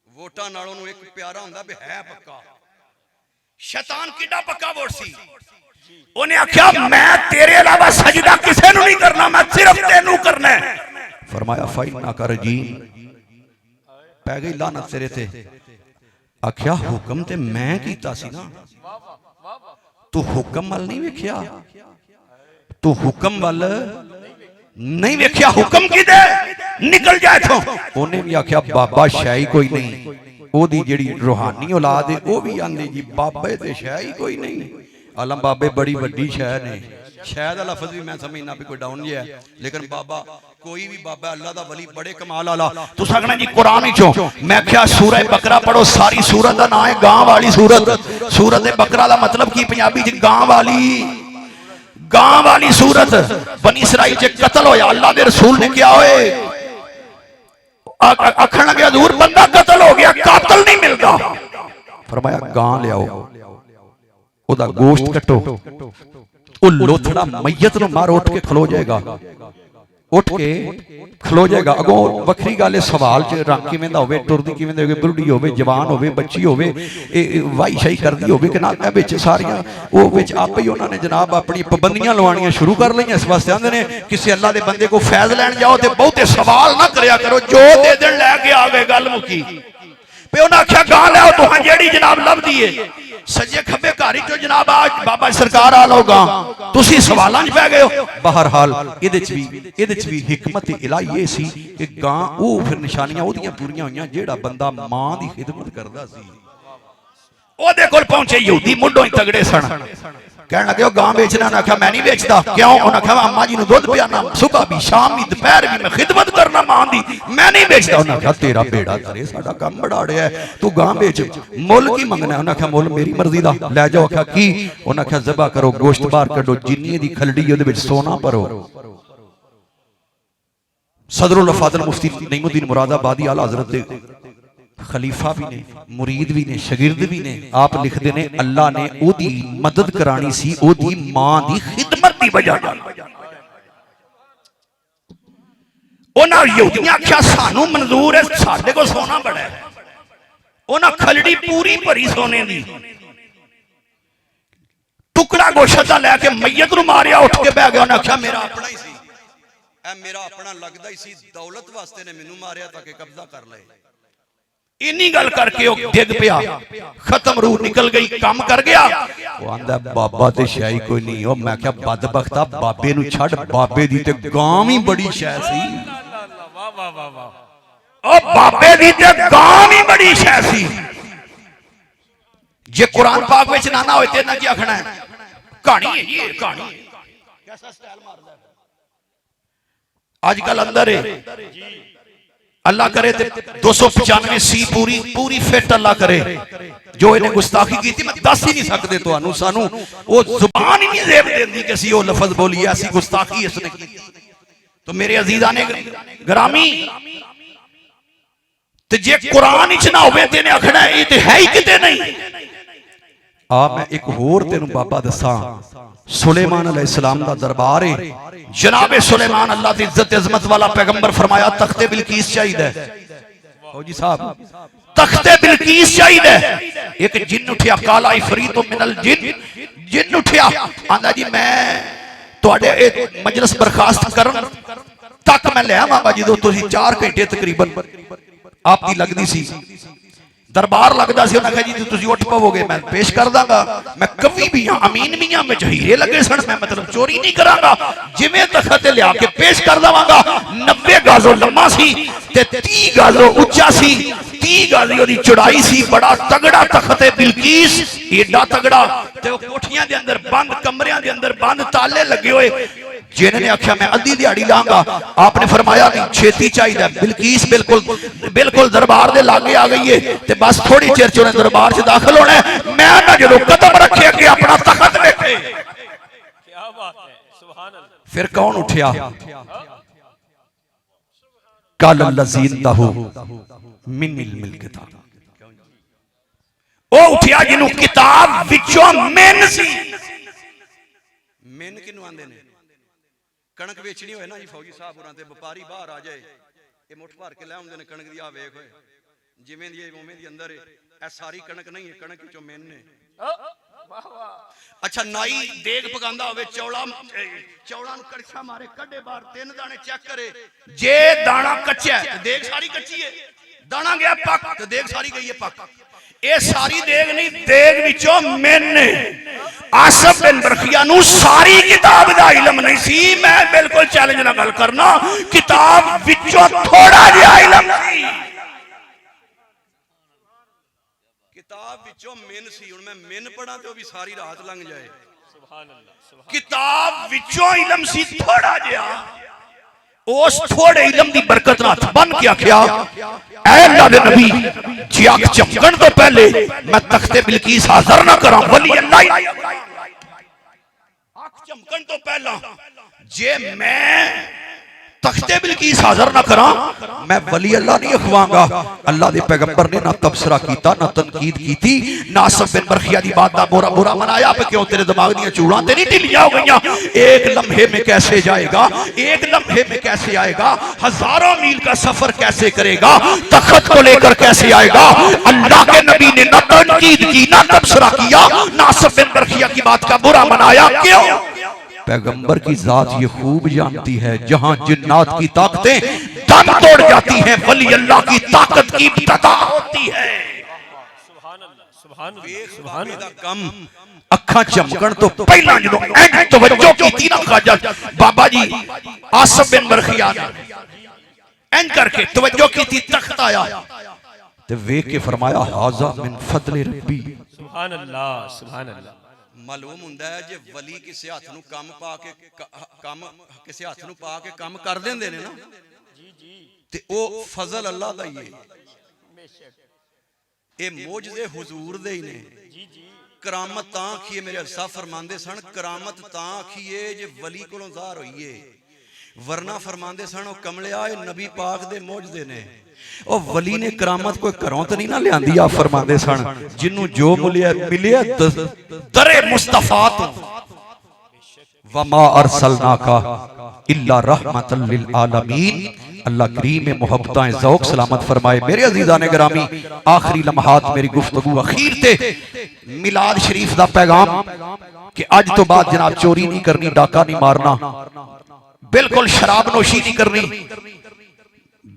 वोटां नालों नू एक प्यारा हुंदा भी है पक्का। शैतान किड्डा पक्का वोट सी, उन्हें आख्या मैं तेरे अलावा सजदा किसे नू नहीं करना, मैं सिर्फ तेनू करना है। फरमाया फाइना कर जी पै गई लानत तेरे ते। आख्या हुक्म ते मैं कीता सी ना, तू हुक्म वाल नहीं वेख्या, तू हुक्म वाल नहीं वेख्या, हुक्म किदे निकल जाए इथों। उन्हें भी आख्या बाबा शाही कोई नहीं, ओदी जेड़ी रूहानी औलाद है वो भी आंदी जी बाबे ते शाही कोई नहीं। आलम बाबे बड़ी वड्डी शह ने, शायद लफज भी मैं समझना भी कोई डाउन है, लेकिन बाबा कोई भी बाबा अल्लाह दा वली बड़े कमाल वाला। तुस आखना जी कुरान चो मैं क्या सूरह बकरा पढ़ो, सारी सूरत का नाम है गां वाली सूरत। सूरत बकरा का मतलब की पंजाबी च गां वाली सूरत। बनी इसराइल च कतल होया, अल्लाह दे रसूल ने क्या होए आखन लगे हजूर बंदा कतल हो गया, कातल फरमाया गां लियाओ, ओदा गोश्त कटो, वो लोथड़ा मैयत नूं मार उठ के खलो जाएगा, उठ के खलो जाएगा। अगों वखरी गल सवाल च रंग किवें दा होवे, टुरदी किवें दी होवे, बुढ़ी होवे, जवान होवे, बच्ची होवे, वाही शाही करदी होवे कि ना, विच सारियां वो विच आपे ही उन्होंने जनाब अपनी पाबंदियां लवाणियां शुरू कर लईआं। इस वास्ते आंदे ने किसी अल्लाह दे बंदे को फैज़ लैण जाओ ते बहुते सवाल ना करया करो, जो दे देण लैके आ गए गल मुकी। पे उन्हें आख्या गां लियाओ तुहां जेड़ी जनाब लभदी है सज्जे खब्बे घर चो जनाब आज बाबा सरकार आ लो गां, तुसीं सवालां च पै गए हो। बहरहाल इहदे च भी हिकमत इलाही ये सी कि गां ओह फिर निशानियां ओहदियां पूरीआं होईआं जेड़ा बंदा मां दी खिदमत करदा सी। ओहदे कोल पहुंचे यहूदी मुंडों ही तगड़े सन, कहने लगे गां बेचना, उन्हें आख्या मैं नहीं बेचता। क्यों? उन्हें आख्या अम्मा जी नूं दुध पियाना, सुबह भी शाम भी दोपहर भी मैं खिदमत करना मां दी, मैं नहीं बेचता। उन्हें आख्या तेरा बेड़ा करे, साडा काम बड़ा अड़िया है, तू गां बेच, मुल की मंगना? उन्हें आख्या मुल मेरी मर्जी दा, लै जाओ। आख्या की? उन्हें आख्या ज़बा करो, गोश्त बाहर कढो, जिन्नी दी खलड़ी उहदे विच सोना भरो। सदरुल अफादल मुफ्ती नईमुद्दीन मुरादाबादी आला हज़रत खलीफा भी ने, मुरीद भी ने, शगिर्द भी ने। आप लिखते ने अल्लाह ने ओदी मदद करानी सी ओदी मां दी खिदमत दी वजह नाल। उन्हां यहूदियां आख्या सानू मंजूर है, साडे को सोना बड़ा है। उन्हां खलड़ी पूरी भरी सोने दी, टुकड़ा गोश्त दा लैके मैयत नूं मारिया, उठ के बह गया। उन्हें आख्या मेरा अपना ही सी, ऐ मेरा अपना लगदा ही सी, दौलत वास्ते ने मैनू मारिया ताकि कब्जा कर ले। इन्नी गल करके वो डिग पिया, खत्म, रूह निकल गई, काम कर गया। वो आंदा बाबा ते शाही कोई नहीं हो। मैं क्या बदबख्ता, बाबे नूं छड़, बाबे दी ते गां ही बड़ी शै सी। ओ बाबे दी ते गां ही बड़ी शै सी। जे कुरान पाक विच ना ना होए ते ना की आखना है, कहानी है ये, कहानी कैसा स्टाइल मारदा है आजकल अंदर है। अल्लाह करे ते 295 सी पूरी फिट अल्लाह करे। जो इन्हें गुस्ताखी की थी मैं दस ही नहीं सकते तुहानू, सानू वो जुबान ही नहीं जेब देंदी कि सी वो लफज बोली, ऐसी गुस्ताखी इसने की। तो मेरे अजीजा ने ग्रामी ते जे कुरान विच ना होवे ते इन्हें आखना ये ते है ही किते नहीं। आ मैं एक होर तेनू बाबा दसा, सुलेमान अलैहिस्सलाम दा दरबार है। जनाबे सुलेमान अल्लाह दी इज्जत अजमत वाला पैगंबर, फरमाया तख्ते बिलकीस चाहिए। फौजी साहब तख्ते बिलकीस चाहिए। एक जिन उठिया, काला इफरीत मिनल जिन, जिन उठिया, आंदा जी मैं तुहाडे मजलिस बर्खास्त करन तक मैं ले आवांगा जदों तुसीं 4 घंटे तकरीबन आपकी लगदी सी, दरबार लगता सी। उन्हें कहा जी तुसीं उठ पवोगे मैं पेश कर दांगा। मैं कवि भी हाँ, अमीन भी हाँ, मैं हीरे लगे सन, मैं मतलब चोरी नहीं करांगा, जिवें तखत लिया के पेश कर देवांगा। 90 गज लम्मा सी ते 30 गज उच्चा सी, 30 गज ओदी चौड़ाई सी। बड़ा तगड़ा तखत बिलकीस, एडा तगड़ा ते वो कोठियां दे अंदर बंद, कमरियां दे अंदर बंद, ताले लगे हुए। जिन्हें आख्या मैं अद्धी दिहाड़ी लांगा, आपने फरमाया नहीं छेती चाहिए। बिलकीस बिल्कुल बिल्कुल दरबार दे लागे आ गई है ते बस थोड़ी चिर च उन्हें दरबार च दाखिल होना है। मैं ना जो कदम रखे अगे अपना तखत बैठे, क्या बात है, सुभान अल्लाह। फिर कौन उठिया? कल लजीनदहु मिन इल्मिल किताब, ओ उठिया जिन्हों किताब विचों मेन सी। मेन किनू आंदे ने? कणक बेचनी होए ना जी फौजी साहब होरां ते व्यापारी बाहर आ जाए, ये मुठ भर के ले आउंदे ने कणक दी। आ वेख होए जिवें दी उवें दी अंदर है, सारी कणक नहीं है, कणक विचों मेन ने। अच्छा नाई देग पकांदा होवे, चौड़ा नूं कड़छा मारे, कड्डे बाहर 3 दाने चेक करे, जे दाना कच्चा है ते देग सारी कच्ची है, दाना गया पक ते देग सारी गई है पक। ये सारी देग नहीं, देग विचों मेन ने। आसिफ बिन बरखिया नूं सारी किताब दा इल्म नहीं सी। मैं बिल्कुल चैलेंज ना गल करना, किताब विचों थोड़ा जिहा इल्म सी, किताब विचों मेन सी। हुण मैं मेन पढ़ा ते भी सारी रात लंघ जाए। सुभान अल्लाह। किताब विचों इल्म सी थोड़ा जिहा। उस थोड़े इल्म दी बरकत नाल बन के आख्या, ऐ अल्लाह दे नबी जी अख चमकण तो पहले मैं तख्ते बिलकीस हाजिर ना करा। वली अल्लाह अख चमकण तो पहला जे मैं तख्ते बिल्कीस हाजिर ना करा, मैं वली अल्लाह नहीं अखवांगा। अल्लाह दे पैगंबर ने ना तबसरा कीता ना तनकीद कीती, ना आसिफ बिन बरखिया दी बात दा बुरा बुरा मनाया पे क्यों तेरे दिमाग दी चूड़ां ते नहीं ढिलियां हो गईयां। एक लम्हे में कैसे जाएगा, एक लम्हे में कैसे आएगा, हजारों मील का सफर कैसे करेगा, तख्त को लेकर कैसे आएगा। अल्लाह के नबी ने ना तनकीद की ना तबसरा किया, ना आसिफ बिन बरखिया की बात का बुरा मनाया। क्यों? पैगंबर की जात ये खूब जानती है, जहां जिन्नात की ताकतें दम तोड़ जाती हैं, वली अल्लाह की ताकत की इब्तिदा होती है। सुभान अल्लाह कम अखा चमकन तो पहला जो तवज्जो कीती ना ख्वाजा बाबा जी आसिफ बिन बरखिया ने करके तवज्जो कीती, तख्त आया ते वेख के फरमाया हाजा मिन फजल रब्बी। सुभान अल्लाह, सुभान अल्लाह। मालूम हुंदा है जे वली किसी हाथ नूं कम पा के कम किसी हाथ नूं पा के कम कर देंदे ने ना, ते ओ फजल अल्लाह दा ही है। ए मौजज़े हुजूर दे ही ने। करामत तां आखिए मेरे अल्लाह फरमांदे सन, करामत तां आखिए जे वली कोलों ज़ाहिर होईए, वरना फरमांदे सन ओ कमलिया ए नबी पाक दे मौजज़े ने। ओ वली ने करामत कोई घरों तो नहीं ना लियांदी। आप फरमांदे सन जिन्नू जो मिले दरे मुस्तफा तो वमा अरसलनाका इल्ला रहमतल लिल आलमीन। अल्लाह करीम में मोहब्बतें ज़ौक़ सलामत फरमाए। मेरे अज़ीज़ान गिरामी, आखिरी लम्हात मेरी गुफ्तगू अखीर ते मिलाद शरीफ दा पैगाम कि अज तो बाद जनाब चोरी नहीं करनी, डाका नहीं मारना, बिल्कुल शराब नोशी नहीं करनी,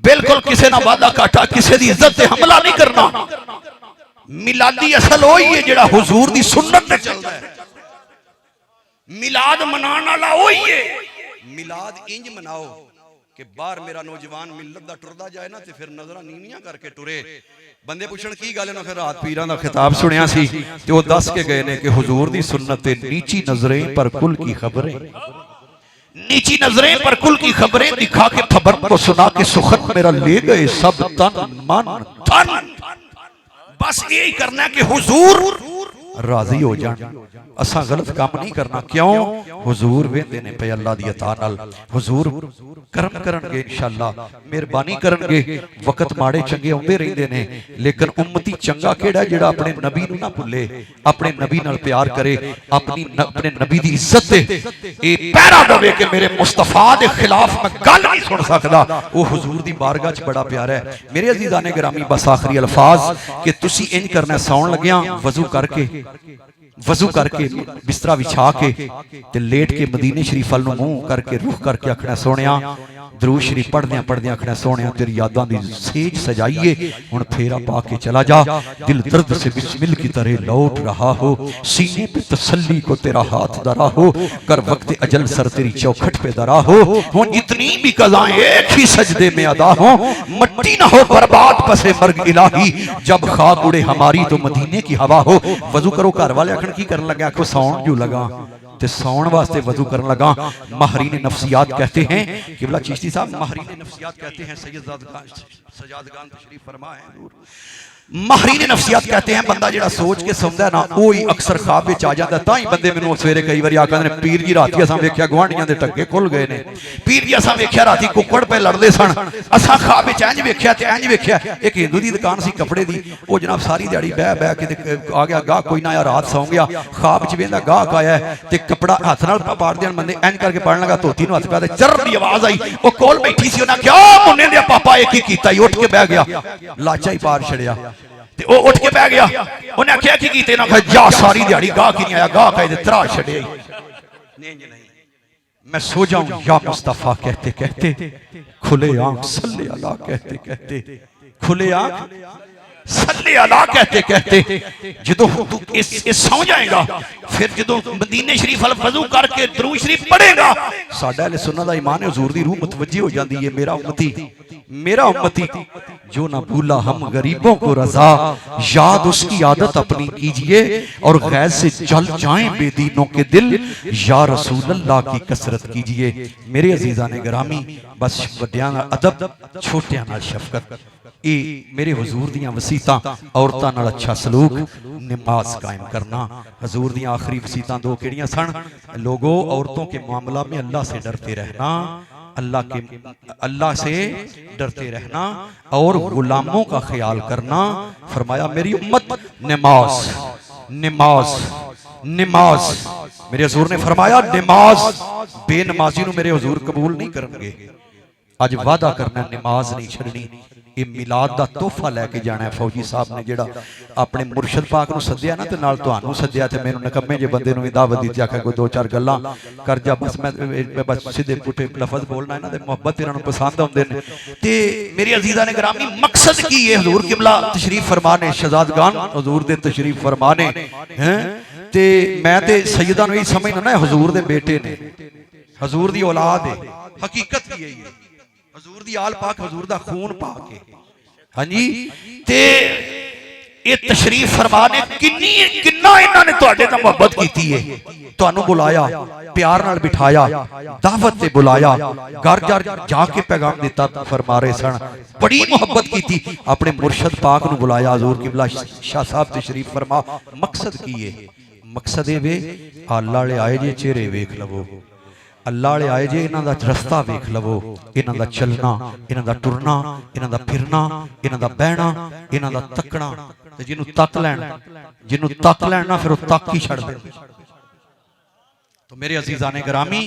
बिल्कुल किसी ना वादा काटा, किसी की इज्जत से हमला नहीं करना। मिलादी असल वही है जेड़ा हुजूर दी सुन्नत ते चलदा है। मिलाद मनाने वाला वही है। मिलाद इंज मनाओ कि बाहर मेरा नौजवान मिलत दा टुरदा जाए ना ते फिर नजरां नीवियां करके टुरे। बंदे पुछण की गल है ना, फिर रात पीरां दा खिताब सुनिया सी ते वो दस के गए ने कि हुजूर दी सुन्नत ते नीची नजरें पर कुल की खबरें, नीची नजरें पर कुल की खबरें दिखा के खबर को सुना के सुखत मेरा ले गए सब तन मन धन। बस यही करना है कि हुजूर राजी हो जाए। असा गलत काम नहीं करना। क्यों? हुजूर वेंदे ने पे अल्लाह दी अता नाल, हुजूर करम करनगे इंशाअल्लाह, मेहरबानी करनगे। वक्त माड़े चंगे आउंदे रहिंदे ने, लेकिन उम्मती चंगा केड़ा जेड़ा अपने नबी नूं ना भुले, अपने नबी नाल प्यार करे, अपने नबी दी इज्जत ते ए पहरा देवे कि मेरे मुस्तफा दे खिलाफ मैं गल नहीं सुन सकदा। वो हुजूर दी बारगाह च बड़ा प्यारा है। मेरे अजीजाने गिरामी, बस आखिरी अल्फाज कि तुसी इंज करना, सौण लग्या वजू करके बिस्तरा बिछा के ते लेट के मदीने शरीफ अल मुंह करके रुख करके आखना सोनिया दरूद शरीफ पढ़दे आखना सोनिया तेरी यादां दी सेज सजाइए, हुण फेरा पा के चला जा। दिल दर्द से बिस्मिल की तरह लौट रहा हो, सीने पे तसल्ली को तेरा हाथ धरा हो, कर वक्त अजल सर तेरी चौखट पे धरा हो। हुण जितनी भी कज़ाएं एक ही सजदे में अदा हो, मट्टी ना हो बर्बाद पसे मर्ग इलाही, जब खाक उड़े हमारी तो मदीने की हवा हो। वजू करो, घर वाले आखण की करन लगा, आखो सौण जो लगा ते सौण वास्ते वजू करने लगा। माहरीन नफ्सियात कहते हैं, किबला चिश्ती साहब माहरीन नफ्सियात कहते हैं, सजादगान तशरीफ फरमा है। माहरीन नफ्सियात कहते हैं बंदा जेड़ा सोच के सौंदा ना वो ही अक्सर ख्वाब विच आ जांदा। तां ही बंदे मैनूं सवेरे कई बार आखदे ने पीर जी राती असां वेख्या गुआंढियां दे टक्के खुल गए ने, पीर जी असां वेख्या राती कुक्कड़ पे लड़दे सन, असां ख्वाब विच इंज वेख्या ते इंज वेख्या। एक हिंदू दी दुकान सी कपड़े दी, वो जनाब सारी दिहाड़ी बह के आ गया गाहक कोई ना आया, रात सौ गया, ख्वाब च वेंदा गाहक आया ते कपड़ा हथ नाल पाड़ देन, बंदे इंज करके पढ़न लगा, धोती नूं हथ पा ते चर दी आवाज आई। वो कोल बैठी सी, उन्हें क्या मुन्ने दे पापा एक ही कीता ही, उठ के बह गया, लाचा ही पार छड़िया ते ओ उठ के बह गया। उन्हें आख्या की कीते ना, जा सारी दिहाड़ी गाहक ही नहीं आया, गाहक आए ते तरा छड़े। मैं सो जाऊं या मुस्तफा कहते कहते, खुले आंख सल्ले अला कहते कहते, खुले आंख सल्ले अला कहते कहते, जदों तू इस सौ जाएगा, फिर जदों मदीने शरीफ अल वजू करके दरूद शरीफ पढ़ेगा, साडा अहले सुन्नत दा ईमान है, हुजूर दी रूह मुतवज्जी हो जाती है। मेरा उम्मती जो ना भूला हम गरीबों को रजा, याद उसकी आदत अपनी कीजिए और गैर से जल जाएं बेदीनों के दिल, या रसूल अल्लाह की कसरत कीजिए। मेरे अजीजाने गिरामी, बस वड्डियां नाल अदब, छोटियां नाल शफकत, ये मेरे हुजूर दियां वसीयतां, औरतां नाल अच्छा सलूक, नमाज कायम करना। हुजूर दियां आखिरी वसीयतां दो किहड़ियां सन? लोगों औरतों के मामला में अल्लाह से डरते रहना अल्लाह से डरते रहना और गुलामों का ख्याल करना। फरमाया मेरी उम्मत नमाज नमाज नमाज, मेरे हुजूर ने फरमाया नमाज बेनमाजी नूं मेरे हुजूर कबूल नहीं करनगे। अज वादा करना नमाज नहीं छड़नी। ये मिलाद दा तोहफा लैके जाना है। फौजी साहब ने जिहड़ा अपने मुर्शद पाक नूं सद्दिया ना ते नाल तुहानूं सद्दिया ते मैनूं नकम्मे जे बंदे नूं भी दावत दी आखिया कोई दो चार गल्लां कर जा, बस मैं बस सीधे पुठे लफज बोलना इन्हां दे मुहब्बत इन्हां नूं पसंद आउंदे ने। ते मेरे अजीज़ां ने गिरामी मकसद की है हुजूर किबला तशरीफ फरमाने शहजादगान हुजूर दे तशरीफ फरमाने हैं। ते मैं ते सैयदा नूं यही समझना ना हुजूर दे बेटे ने, हुजूर दी औलाद है। हकीकत भी यही है, हुजूर दी आल पाक हुजूर दा खून पाक है। हाँ जी, ते ये तशरीफ फरमाने किन्नी किन्ना इन्हां ने तुहाडे नाल मुहब्बत कीती है। तुहानूं बुलाया, प्यार नाल बिठाया, दावत ते बुलाया, घर घर जाके पैगाम दिता फरमा रहे सन। बड़ी मुहब्बत कीती, अपने मुर्शद पाक नूं बुलाया। हुजूर किबला शाह साहब तशरीफ फरमा। मकसद की है? मकसद ये वे अल्लाह वाले आए जे चेहरे वेख लवो, अल्लाह वाले आए जे इन्हां दा रस्ता वेख लवो, इन्हां दा चलना, इन्हां दा टुरना, इन्हां दा फिरना, इन्हां दा बहना, इन्हां दा तकना। ते जिन्हों तक लैन ना फिर वो तक ही छड़ दे। तो मेरे अजीज़ां ने गिरामी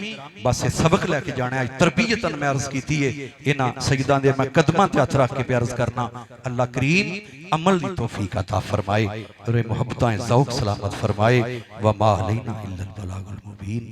बस ये सबक लैके जाना है। तरबियतन मैं अर्ज की है इन्हां सईदां दे मैं कदमां ते हथ रख के पे अर्ज करना। अल्लाह करीम अमल दी तौफीक अता फरमाए और मुहब्बतां ज़ौक सलामत फरमाए। व मा अलैना इल्लल बलागुल मुबीन।